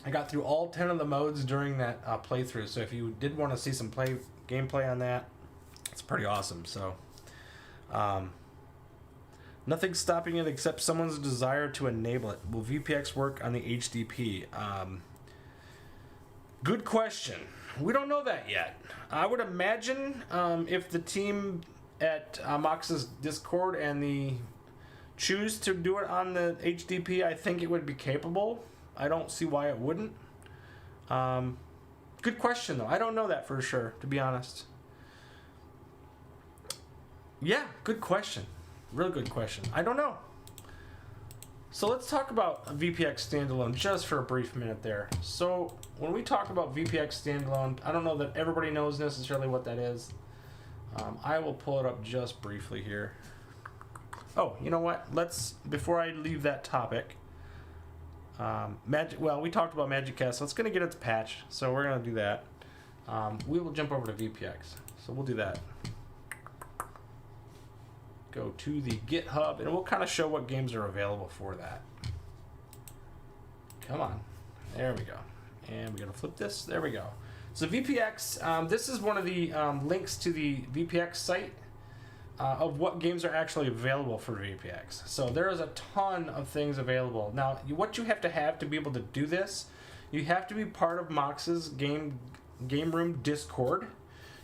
A: I got through all 10 of the modes during that playthrough. So if you did want to see some gameplay on that, it's pretty awesome. So Nothing stopping it except someone's desire to enable it. Will VPX work on the HDP? Good question. We don't know that yet. I would imagine if the team at Mox's Discord and the choose to do it on the HDP, I think it would be capable. I don't see why it wouldn't. Good question, though. I don't know that for sure, to be honest. Yeah, good question. Real good question. I don't know. So let's talk about VPX standalone just for a brief minute there. So when we talk about VPX standalone, I don't know that everybody knows necessarily what that is. I will pull it up just briefly here. Oh, you know what? Before I leave that topic, we talked about Magic Cast, so it's going to get its patch, so we're going to do that. We will jump over to VPX, so we'll do that. Go to the GitHub, and we'll kind of show what games are available for that. Come on. There we go. And we're going to flip this. There we go. So VPX, this is one of the links to the VPX site of what games are actually available for VPX. So there is a ton of things available. Now, what you have to be able to do this, you have to be part of Mox's game room Discord.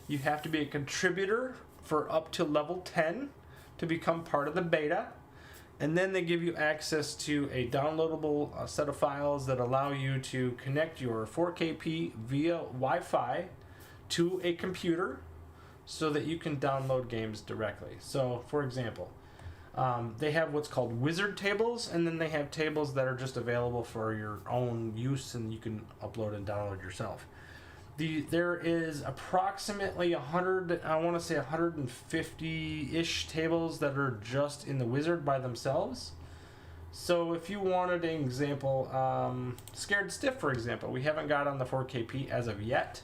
A: You have to be a contributor for up to level 10 to become part of the beta. And then they give you access to a downloadable set of files that allow you to connect your 4KP via Wi-Fi to a computer so that you can download games directly. So, for example, they have what's called wizard tables, and then they have tables that are just available for your own use and you can upload and download yourself. There is approximately 150-ish tables that are just in the wizard by themselves. So if you wanted an example, Scared Stiff, for example, we haven't got on the 4KP as of yet.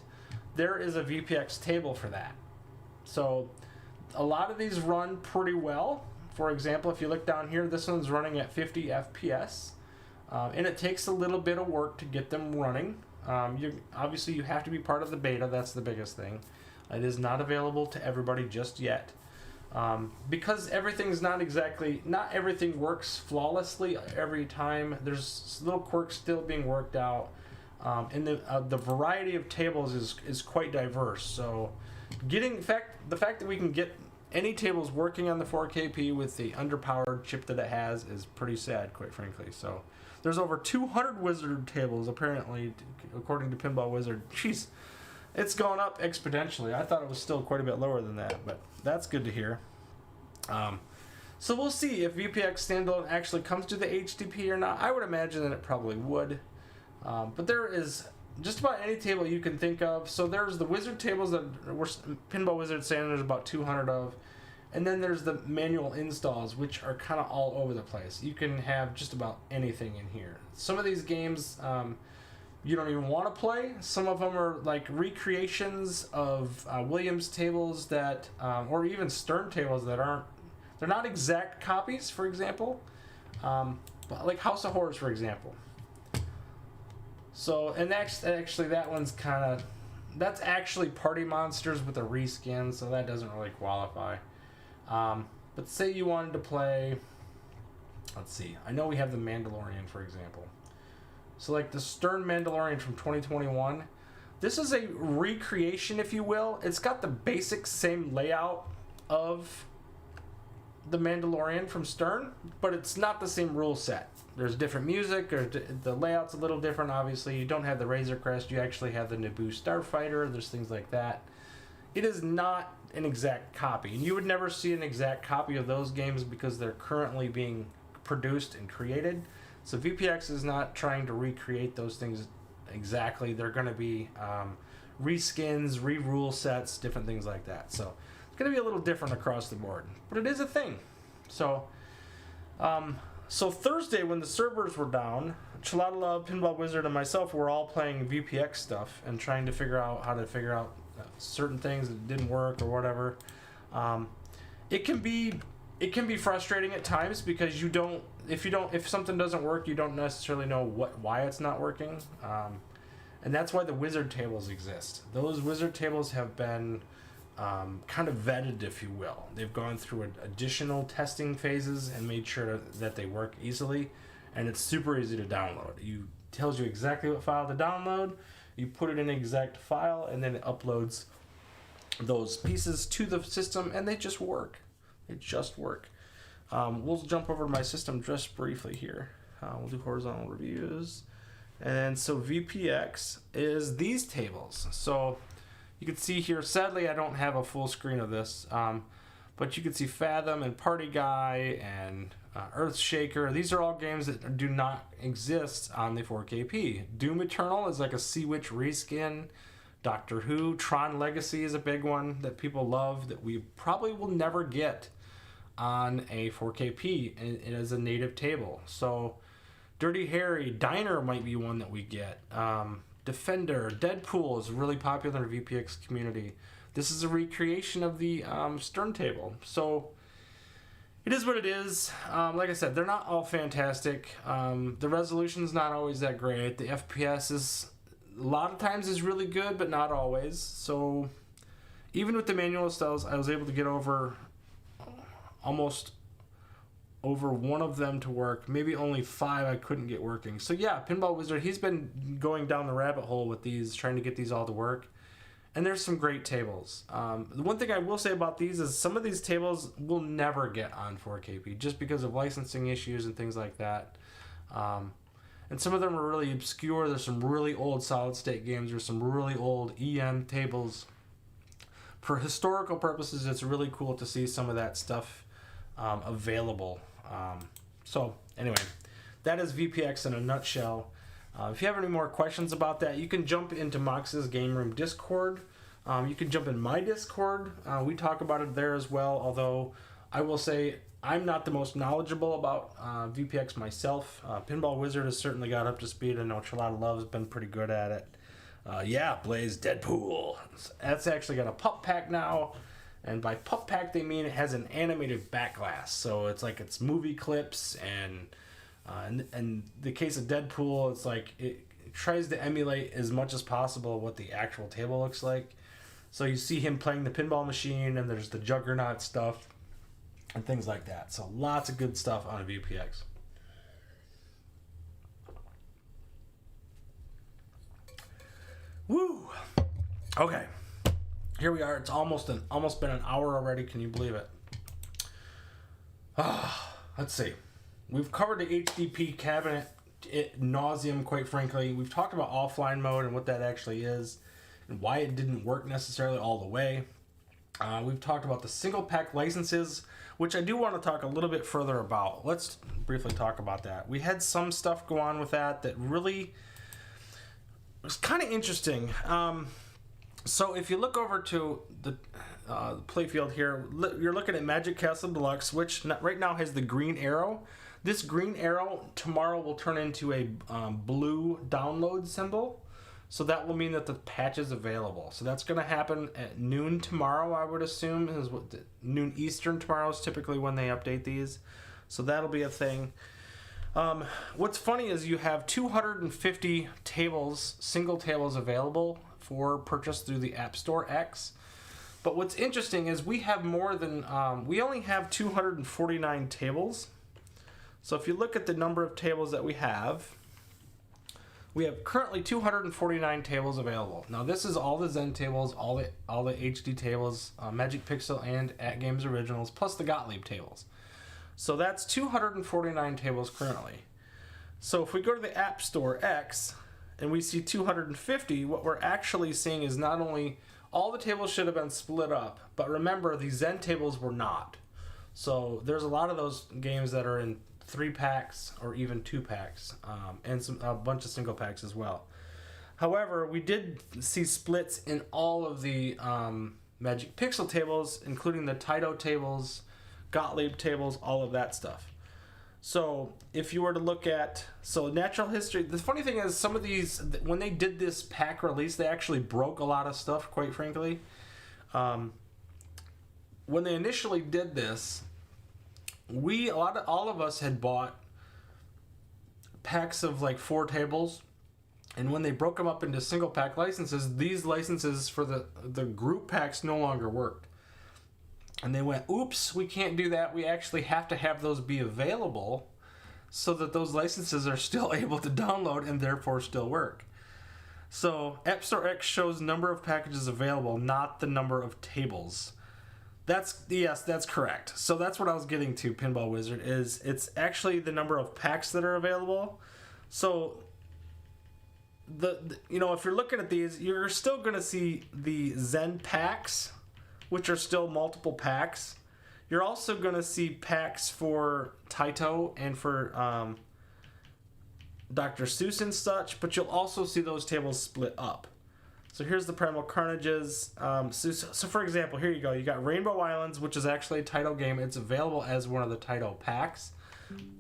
A: There is a VPX table for that. So a lot of these run pretty well. For example, if you look down here, this one's running at 50 FPS. And it takes a little bit of work to get them running. Obviously, you have to be part of the beta. That's the biggest thing. It is not available to everybody just yet. Because everything's not everything works flawlessly every time. There's little quirks still being worked out. And the variety of tables is quite diverse. So the fact that we can get any tables working on the 4KP with the underpowered chip that it has is pretty sad, quite frankly. So there's over 200 wizard tables, apparently, according to Pinball Wizard. Jeez, it's gone up exponentially. I thought it was still quite a bit lower than that, but that's good to hear. So we'll see if VPX standalone actually comes to the HDP or not. I would imagine that it probably would. But there is just about any table you can think of. So there's the wizard tables that Pinball Wizard saying there's about 200 of. And then there's the manual installs, which are kind of all over the place. You can have just about anything in here. Some of these games you don't even want to play. Some of them are like recreations of Williams tables that, or even Stern tables that they're not exact copies, for example. But like House of Horrors, for example. So, and actually that one's that's actually Party Monsters with a reskin, so that doesn't really qualify. But say you wanted to play, let's see, I know we have the Mandalorian, for example. So like the Stern Mandalorian from 2021, this is a recreation, if you will. It's got the basic same layout of the Mandalorian from Stern, but it's not the same rule set. There's different music, or the layout's a little different, obviously. You don't have the Razor Crest, you actually have the Naboo Starfighter, there's things like that. It is not an exact copy, and you would never see an exact copy of those games because they're currently being produced and created. So VPX is not trying to recreate those things exactly. They're going to be reskins, re-rule sets, different things like that. So it's going to be a little different across the board, but it is a thing. So so Thursday when the servers were down, Chalada Love, Pinball Wizard, and myself were all playing VPX stuff and trying to figure out how to figure out certain things that didn't work or whatever. It can be frustrating at times because if something doesn't work, you don't necessarily know why it's not working. And that's why the wizard tables exist. Those wizard tables have been
C: kind of vetted, if you will. They've gone through additional testing phases and made sure that they work easily, and it's super easy to download. It tells you exactly what file to download. You put it in an exact file, and then it uploads those pieces to the system, and they just work. They just work. We'll jump over to my system just briefly here. We'll do horizontal reviews. And so VPX is these tables. So you can see here, sadly I don't have a full screen of this, but you can see Fathom and Party Guy and Earthshaker. These are all games that do not exist on the 4KP. Doom Eternal is like a Sea Witch reskin. Doctor Who, Tron Legacy is a big one that people love that we probably will never get on a 4KP. It is a native table. So Dirty Harry, Diner might be one that we get. Defender, Deadpool is really popular in the VPX community. This is a recreation of the Stern table. So it is what it is. Like I said, they're not all fantastic. The resolution's not always that great. The FPS is a lot of times is really good, but not always. So even with the manual styles, I was able to get almost over one of them to work. Maybe only 5 I couldn't get working. So yeah, Pinball Wizard, he's been going down the rabbit hole with these, trying to get these all to work. And there's some great tables. The one thing I will say about these is some of these tables will never get on 4KP just because of licensing issues and things like that. And some of them are really obscure. There's some really old solid state games. There's some really old EM tables. For historical purposes, it's really cool to see some of that stuff available. So anyway, that is VPX in a nutshell. If you have any more questions about that, you can jump into Mox's Game Room Discord. You can jump in my Discord. We talk about it there as well, although I will say I'm not the most knowledgeable about VPX myself. Pinball Wizard has certainly got up to speed. I know Chalada Love's been pretty good at it. Yeah, Blaze Deadpool. That's actually got a pup pack now. And by pup pack, they mean it has an animated back glass. So it's like it's movie clips, and the case of Deadpool, it's like it tries to emulate as much as possible what the actual table looks like. So you see him playing the pinball machine, and there's the Juggernaut stuff and things like that. So lots of good stuff on a VPX. Woo! Okay. Here we are. It's almost been an hour already. Can you believe it? Let's see. We've covered the HDP cabinet ad nauseum, quite frankly. We've talked about offline mode and what that actually is and why it didn't work necessarily all the way. We've talked about the single pack licenses, which I do want to talk a little bit further about. Let's briefly talk about that. We had some stuff go on with that really was kind of interesting. So if you look over to the playfield here, you're looking at Magic Castle Deluxe, which right now has the green arrow. This green arrow tomorrow will turn into a blue download symbol. So that will mean that the patch is available. So that's going to happen at noon tomorrow, I would assume. Noon Eastern tomorrow is typically when they update these. So that'll be a thing. What's funny is you have 250 tables, single tables available for purchase through the App Store X. But what's interesting is we have more than, we only have 249 tables. So if you look at the number of tables that we have currently 249 tables available. Now this is all the Zen tables, all the HD tables, Magic Pixel and At Games Originals, plus the Gottlieb tables. So that's 249 tables currently. So if we go to the App Store X and we see 250, what we're actually seeing is not only all the tables should have been split up, but remember the Zen tables were not. So there's a lot of those games that are in 3 packs or even 2 packs, and a bunch of single packs as well. However, we did see splits in all of the Magic Pixel tables, including the Taito tables, Gottlieb tables, all of that stuff. So if you were to look at, Natural History, the funny thing is some of these, when they did this pack release, they actually broke a lot of stuff, quite frankly. When they initially did this, all of us had bought packs of like 4 tables, And when they broke them up into single pack licenses, these licenses for the group packs no longer worked. And they went, oops, we can't do that. We actually have to have those be available so that those licenses are still able to download and therefore still work. So App Store X shows number of packages available, not the number of tables. Yes, that's correct. So that's what I was getting to, Pinball Wizard, is it's actually the number of packs that are available. So if you're looking at these, you're still going to see the Zen packs, which are still multiple packs. You're also going to see packs for Taito and for Dr. Seuss and such, but you'll also see those tables split up. So here's the Primal Carnages. So for example, here you go. You got Rainbow Islands, which is actually a Taito game. It's available as one of the Taito packs.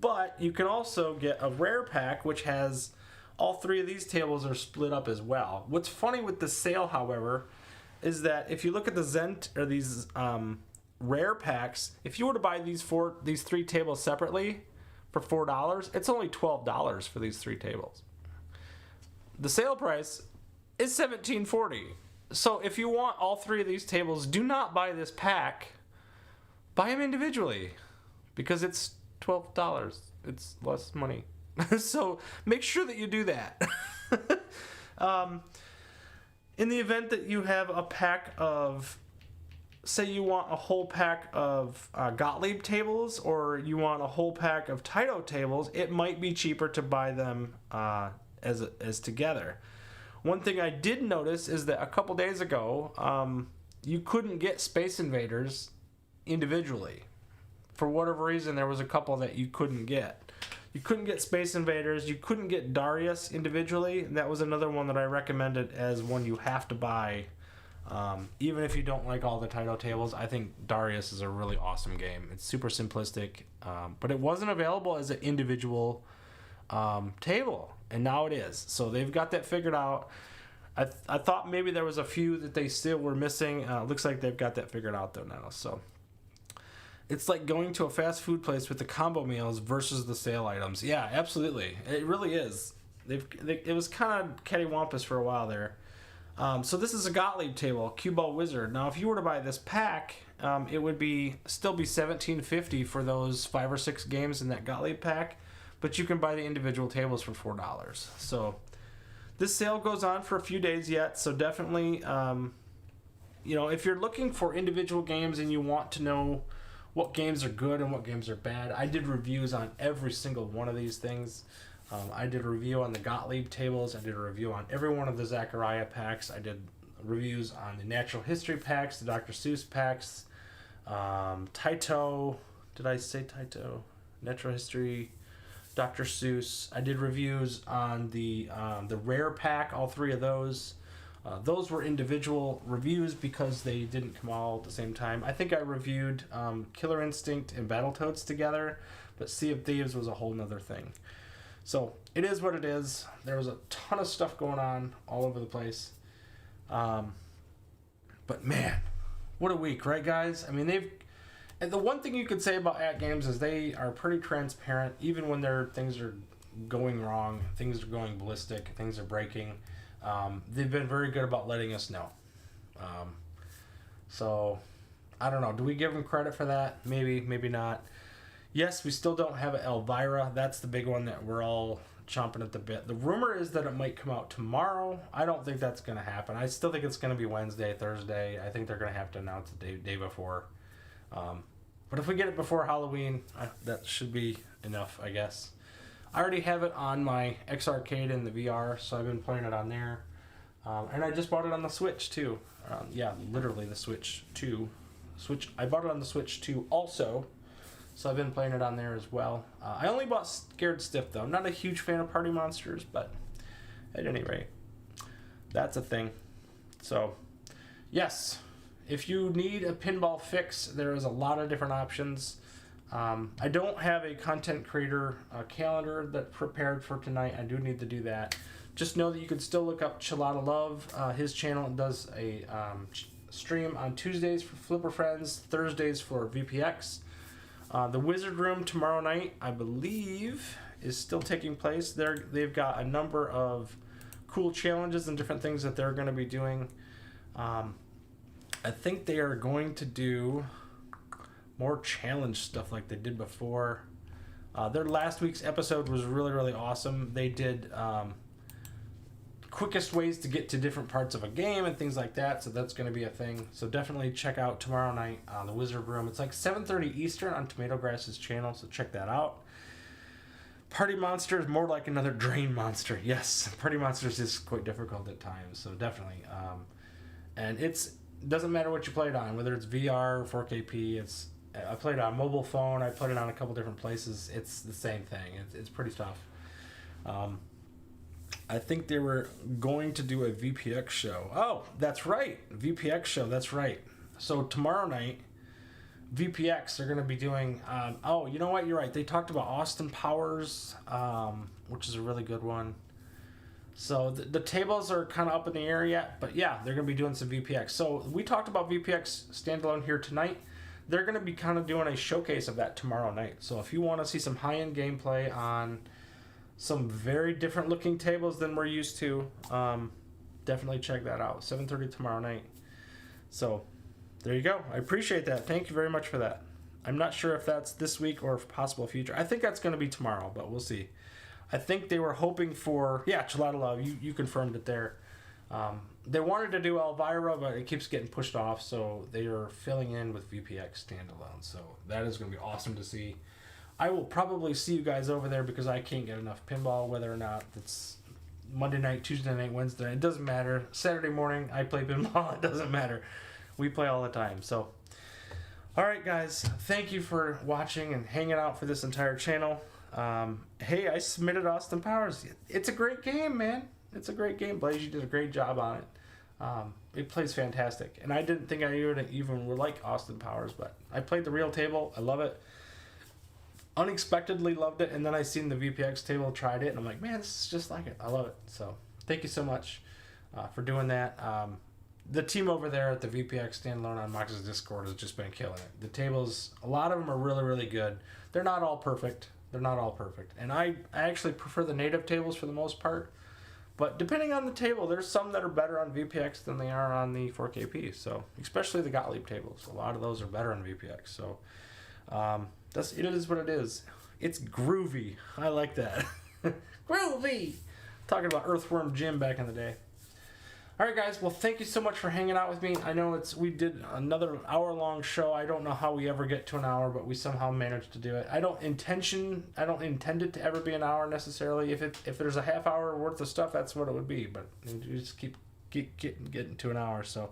C: But you can also get a rare pack, which has all three of these tables are split up as well. What's funny with the sale, however, is that if you look at the Zen or these rare packs, if you were to buy these three tables separately for $4, it's only $12 for these three tables. The sale price is $17.40. So if you want all three of these tables, do not buy this pack. Buy them individually because it's $12. It's less money. So make sure that you do that. In the event that you have a pack of, say you want a whole pack of Gottlieb tables, or you want a whole pack of Taito tables, it might be cheaper to buy them as together. One thing I did notice is that a couple days ago, you couldn't get Space Invaders individually. For whatever reason, there was a couple that you couldn't get. You couldn't get Space Invaders. You couldn't get Darius individually. And that was another one that I recommended as one you have to buy. Even if you don't like all the Taito tables, I think Darius is a really awesome game. It's super simplistic, but it wasn't available as an individual table, and now it is. So they've got that figured out. I thought maybe there was a few that they still were missing. Looks like they've got that figured out though now. So it's like going to a fast food place with the combo meals versus the sale items. Yeah, absolutely. It really is. It was kind of cattywampus for a while there. So this is a Gottlieb table, Cue Ball Wizard. Now, if you were to buy this pack, it would still be $17.50 for those 5 or 6 games in that Gottlieb pack, but you can buy the individual tables for $4. So this sale goes on for a few days yet. So definitely, if you're looking for individual games and you want to know what games are good and what games are bad, I did reviews on every single one of these things. I did a review on the Gottlieb tables. I did a review on every one of the Zachariah packs. I did reviews on the Natural History packs, the Dr. Seuss packs, Taito. Did I say Taito? Natural History, Dr. Seuss. I did reviews on the Rare pack, all 3 of those. Those were individual reviews because they didn't come all at the same time. I think I reviewed Killer Instinct and Battletoads together, but Sea of Thieves was a whole nother thing. So it is what it is. There was a ton of stuff going on all over the place. But man, what a week, right, guys? I mean, and the one thing you could say about At Games is they are pretty transparent, even when things are going wrong, things are going ballistic, things are breaking. They've been very good about letting us know. So I don't know. Do we give them credit for that? Maybe, maybe not. Yes, we still don't have an Elvira. That's the big one that we're all chomping at the bit. The rumor is that it might come out tomorrow. I don't think that's going to happen. I still think it's going to be Wednesday, Thursday. I think they're going to have to announce the day before. But if we get it before Halloween, that should be enough, I guess. I already have it on my X Arcade and the VR, so I've been playing it on there. And I just bought it on the Switch, too. Literally the Switch 2. I bought it on the Switch 2 also. So I've been playing it on there as well. I only bought Scared Stiff, though. I'm not a huge fan of Party Monsters, but at any rate, that's a thing. So, yes, if you need a pinball fix, there is a lot of different options. I don't have a content creator calendar that prepared for tonight. I do need to do that. Just know that you can still look up Chilada Love. His channel does a stream on Tuesdays for Flipper Friends, Thursdays for VPX. The Wizard Room tomorrow night, I believe, is still taking place. They've got a number of cool challenges and different things that they're going to be doing. I think they are going to do more challenge stuff like they did before. Their last week's episode was really, really awesome. They did quickest ways to get to different parts of a game and things like that, so that's going to be a thing. So definitely check out tomorrow night on the Wizard Room. It's like 7:30 Eastern on Tomato Grass's channel, so check that out. Party Monster is more like another Drain Monster. Yes, Party Monsters is quite difficult at times, so definitely. And it doesn't matter what you play it on, whether it's VR or 4KP. I played it on mobile phone. I played it on a couple different places. It's the same thing. It's pretty tough. I think they were going to do a VPX show. Oh, that's right. VPX show, that's right. So tomorrow night, VPX, they're going to be doing... oh, you know what? You're right. They talked about Austin Powers, which is a really good one. So the tables are kind of up in the air yet. But yeah, they're going to be doing some VPX. So we talked about VPX standalone here tonight. They're going to be kind of doing a showcase of that tomorrow night. So if you want to see some high-end gameplay on some very different looking tables than we're used to, definitely check that out. 7:30 tomorrow night. So there you go. I appreciate that. Thank you very much for that. I'm not sure if that's this week or if possible future. I think that's going to be tomorrow, but we'll see. I think they were hoping for... Yeah, Chelada Love, you confirmed it there. They wanted to do Elvira, but it keeps getting pushed off, so they are filling in with VPX standalone. So that is going to be awesome to see. I will probably see you guys over there because I can't get enough pinball, whether or not it's Monday night, Tuesday night, Wednesday. It doesn't matter. Saturday morning, I play pinball. It doesn't matter. We play all the time. So, all right, guys. Thank you for watching and hanging out for this entire channel. Hey, I submitted Austin Powers. It's a great game, man. It's a great game. Blaze, you did a great job on it. It plays fantastic. And I didn't think I even would like Austin Powers, but I played the real table. I love it. Unexpectedly loved it, and then I seen the VPX table, tried it, and I'm like, man, this is just like it. I love it. So thank you so much for doing that. The team over there at the VPX standalone on Mox's Discord has just been killing it. The tables, a lot of them are really, really good. They're not all perfect. And I actually prefer the native tables for the most part. But depending on the table, there's some that are better on VPX than they are on the 4KP. So especially the Gottlieb tables, a lot of those are better on VPX. So it is what it is. It's groovy. I like that. Groovy. Talking about Earthworm Jim back in the day. All right, guys. Well, thank you so much for hanging out with me. I know we did another hour-long show. I don't know how we ever get to an hour, but we somehow managed to do it. I don't intend it to ever be an hour necessarily. If there's a half hour worth of stuff, that's what it would be. But you just keep getting to an hour. So,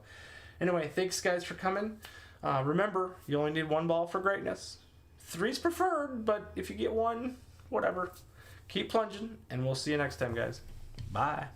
C: anyway, thanks, guys, for coming. Remember, you only need one ball for greatness. 3's preferred, but if you get one, whatever. Keep plunging, and we'll see you next time, guys. Bye.